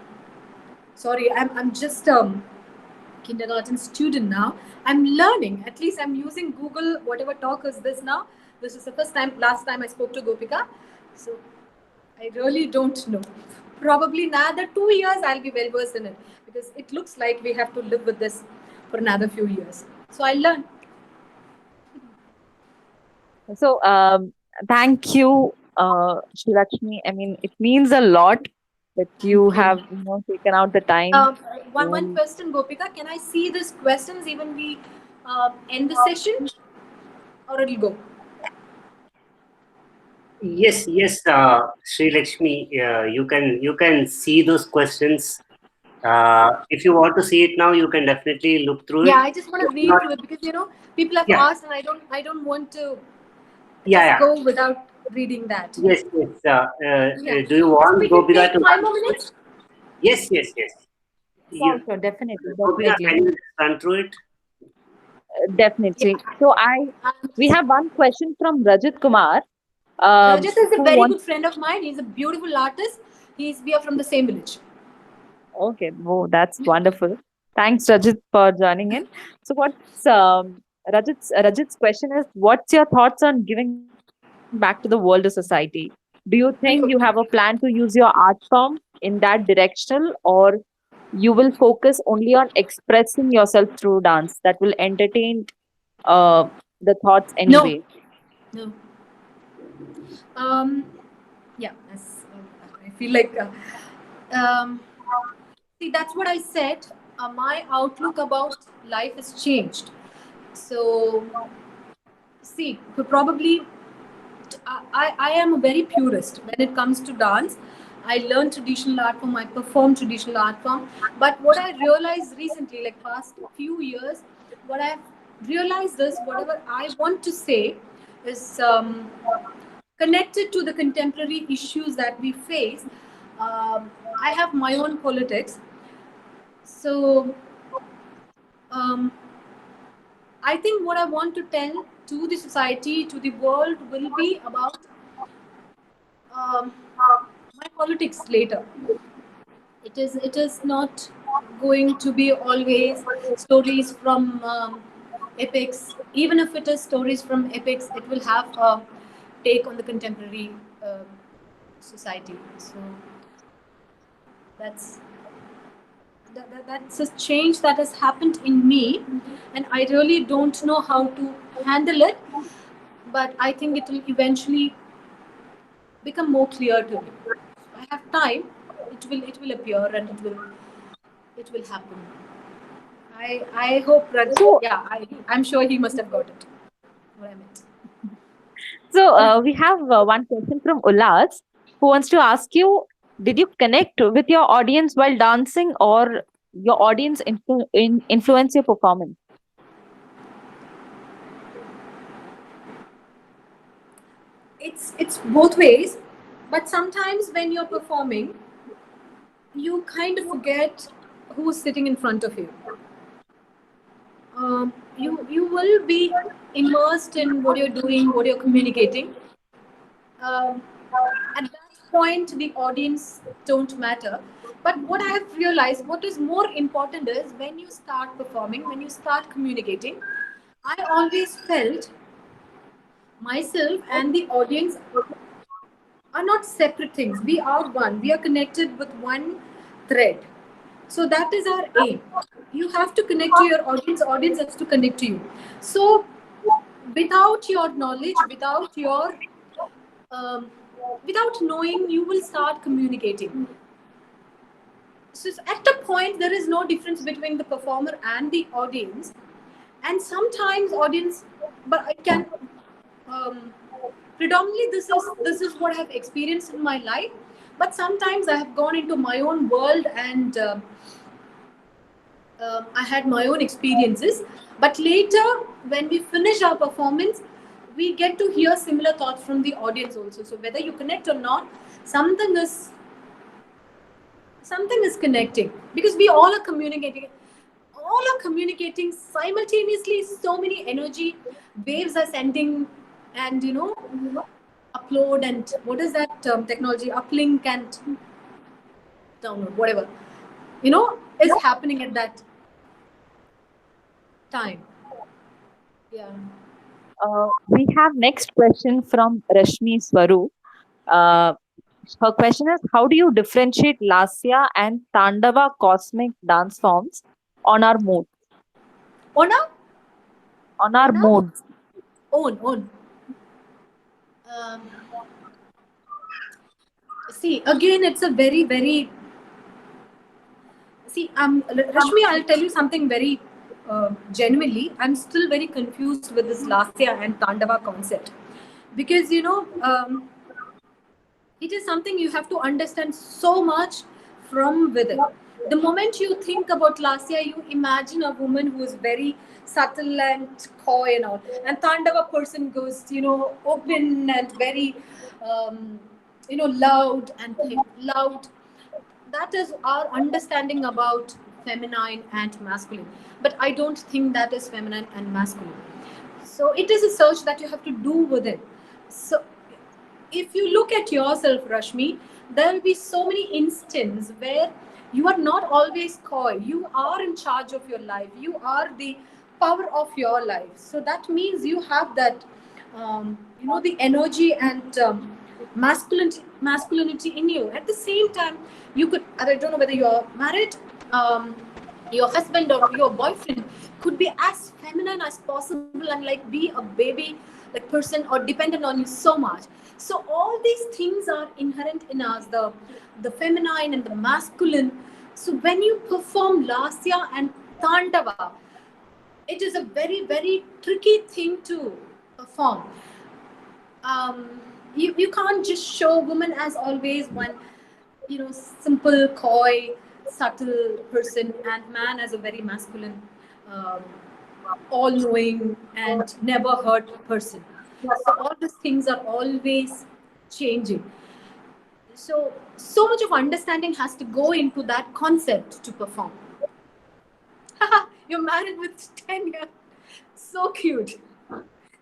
sorry, I'm just kindergarten student now. I'm learning. At least I'm using Google. Whatever talk is this now? This is the first time. Last time I spoke to Gopika, so I really don't know. Probably another 2 years I'll be well versed in it, because it looks like we have to live with this for another few years. So I learn. So, thank you, Shilakshmi. I mean, it means a lot that you Thank you. have, taken out the time. Um, one Um, question, Gopika. Can I see these questions even we end the session, or it'll go? Yes, yes, Sri Lakshmi, you can see those questions. If you want to see it now, you can definitely look through Yeah, it. I just want If to read not, through it, because people have yeah, asked, and I don't want to yeah, just yeah. go without reading that. Yes, yes. Yeah. Do you So want we can Gopika take to? 5 more minutes. Yes, yes, yes. sure, You, sure, definitely, Gopika, definitely, can you run through it? Yeah. definitely. So, we have one question from Rajat Kumar, Rajat is a who very wants. good friend of mine. He's a beautiful artist. We are from the same village. Okay, oh, that's wonderful. Thanks, Rajat, for joining in. So, what's Rajat's question is, what's your thoughts on giving back to the world or society? Do you think you have a plan to use your art form in that directional, or you will focus only on expressing yourself through dance that will entertain uh, the thoughts No, anyway? no. Um, yeah. I feel like. Um, See, that's what I said. My outlook about life has changed. So, see, probably I am a very purist when it comes to dance. I learned traditional art form, I perform traditional art form. But what I realized recently, like past few years, what I've realized is whatever I want to say is connected to the contemporary issues that we face. I have my own politics. So um, I think what I want to tell to the society, to the world, will be about my politics later. It is not going to be always stories from epics. Even if it is stories from epics, it will have a take on the contemporary society. So that's that's a change that has happened in me, and I really don't know how to handle it, but I think it will eventually become more clear to me. I have time. It will appear, and it will happen. I hope So, yeah, I'm sure he must have got it. What I meant. we have one question from Ulas, who wants to ask you: did you connect with your audience while dancing, or your audience influence your performance? It's both ways, but sometimes when you're performing, you kind of forget who's sitting in front of you. you will be immersed in what you're doing, what you're communicating. Um, at that point, the audience don't matter. But what I have realized, what is more important is when you start performing, when you start communicating, I always felt myself and the audience are not separate things. We are one. We are connected with one thread. So that is our aim. You have to connect to your audience. Audience has to connect to you. So without your knowledge, um, without knowing, you will start communicating. So at a point, there is no difference between the performer and the audience. And sometimes audience, but I can predominantly this is what I have experienced in my life. But sometimes I have gone into my own world and I had my own experiences. But later, when we finish our performance, we get to hear similar thoughts from the audience also. So whether you connect or not, something is connecting, because we all are communicating. All are communicating simultaneously. So many energy waves are sending, and upload, and what is that technology, uplink and download, whatever is happening at that time. Yeah. We have next question from Rashmi Swaroop. Her question is, how do you differentiate Lasya and Tandava cosmic dance forms on our mood? On our On our mood. own. See, again, it's a very, very. See, Rashmi, I'll tell you something very genuinely. I'm still very confused with this Lasya and Tandava concept, because it is something you have to understand so much from within. The moment you think about Lasya, you imagine a woman who is very subtle and coy and all. And Tandava person goes, open and very, loud and loud. That is our understanding about feminine and masculine. But I don't think that is feminine and masculine. So it is a search that you have to do within. So if you look at yourself, Rashmi, there will be so many instances where you are not always coy. You are in charge of your life. You are the power of your life. So that means you have that, the energy and masculinity in you. At the same time, you could. I don't know whether you are married. Your husband or your boyfriend could be as feminine as possible and like be a baby like person or dependent on you so much. So all these things are inherent in us, the feminine and the masculine. So when you perform Lasya and Tandava, it is a very, very tricky thing to perform. You can't just show woman as always one, simple, coy, subtle person, and man as a very masculine, um, all-knowing and never hurt person. So all these things are always changing. So much of understanding has to go into that concept to perform. You're married with 10 years. So cute.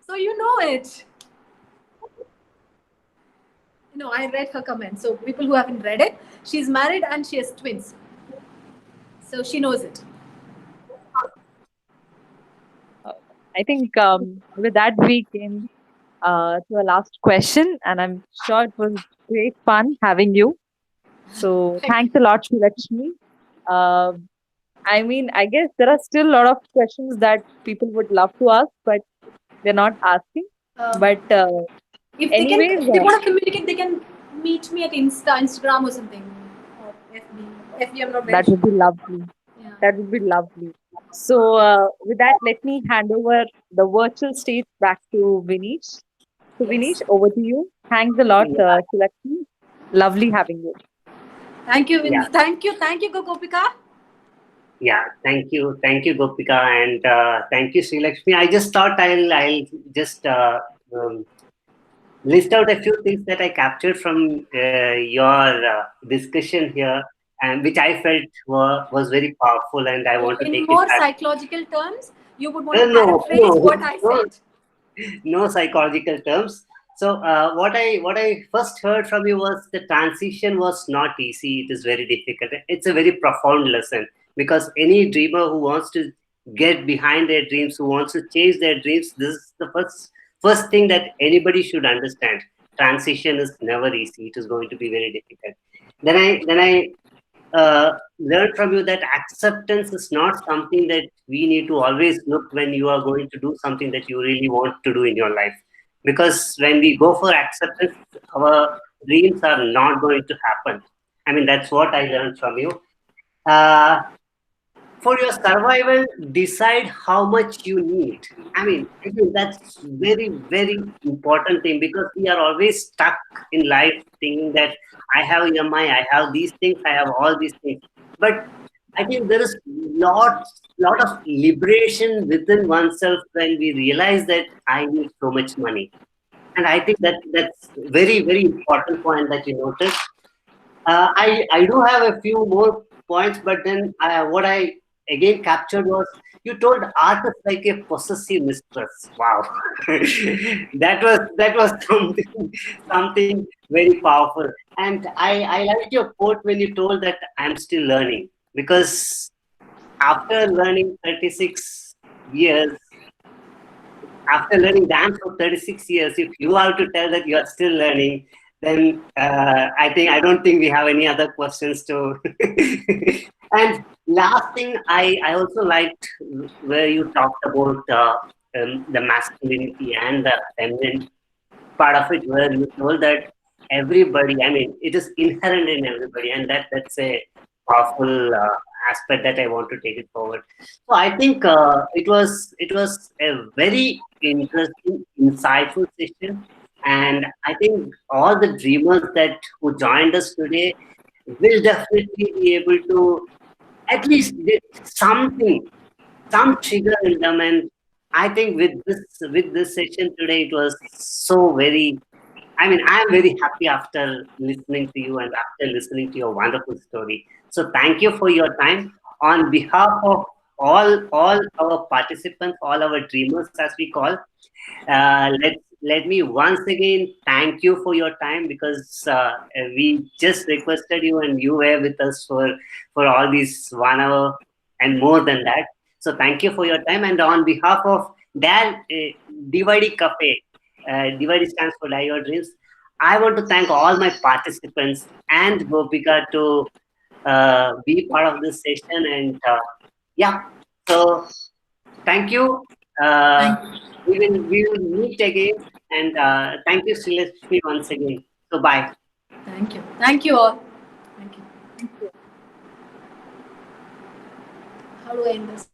So you know it. I read her comment. So people who haven't read it, she's married and she has twins. So she knows it. I think with that we came to a last question, and I'm sure it was great fun having you. So thanks a lot, Lakshmi. I mean, I guess there are still a lot of questions that people would love to ask, but they're not asking. But if anyways, they want to communicate, they can meet me at Instagram or something, or FB. FB, I'm not very that would sure. be lovely. Yeah. That would be lovely. So with that, let me hand over the virtual stage back to Vinesh. So Vinesh, over to you. Thanks a lot, Lakshmi. Lovely having you. Thank you, Yeah. thank you, Gopika. Yeah, thank you, Gopika, and thank you, Sri Lakshmi. I just thought I'll just list out a few things that I captured from your discussion here, and which I felt was very powerful, and I want to In take more it back. psychological terms, you would want to No, paraphrase what I no, said. no psychological terms. So what I first heard from you was the transition was not easy. It is very difficult. It's a very profound lesson, because any dreamer who wants to get behind their dreams, who wants to chase their dreams, this is the first thing that anybody should understand. Transition is never easy. It is going to be very difficult. Then I learned from you that acceptance is not something that we need to always look when you are going to do something that you really want to do in your life. Because when we go for acceptance, our dreams are not going to happen. I mean, that's what I learned from you. Uh, for your survival, decide how much you need. I think that's very important thing, because we are always stuck in life thinking that I have EMI, I have these things, I have all these things. But I think there is lot of liberation within oneself when we realize that I need so much money. And I think that's very important point that you noticed. I do have a few more points, but then what I again captured was you told art is like a possessive mistress. Wow, that was something very powerful. And I liked your quote when you told that I'm still learning, because after learning 36 years, after learning dance for 36 years, if you are to tell that you are still learning, then I don't think we have any other questions to. And last thing, I also liked where you talked about the masculinity and the feminine part of it, where you told that everybody, I mean, it is inherent in everybody, and that's a powerful aspect that I want to take it forward. So I think it was a very interesting, insightful session, and I think all the dreamers that who joined us today will definitely be able to at least get something, some trigger in them. And I think with this session today, it was so very, I mean, I'm very happy after listening to you and after listening to your wonderful story. So thank you for your time. On behalf of all our participants, all our dreamers, as we call, let me once again thank you for your time, because we just requested you and you were with us for all these 1 hour and more than that. So thank you for your time. And on behalf of Dal Diwali Cafe, Diwali stands for Dye Your Dreams. I want to thank all my participants and Gopika to be part of this session. And yeah, so thank you. Uh, Thank you. we will meet again. And thank you, Srilakshmi, once again. So bye. Thank you. Thank you all. Thank you. How do I end this?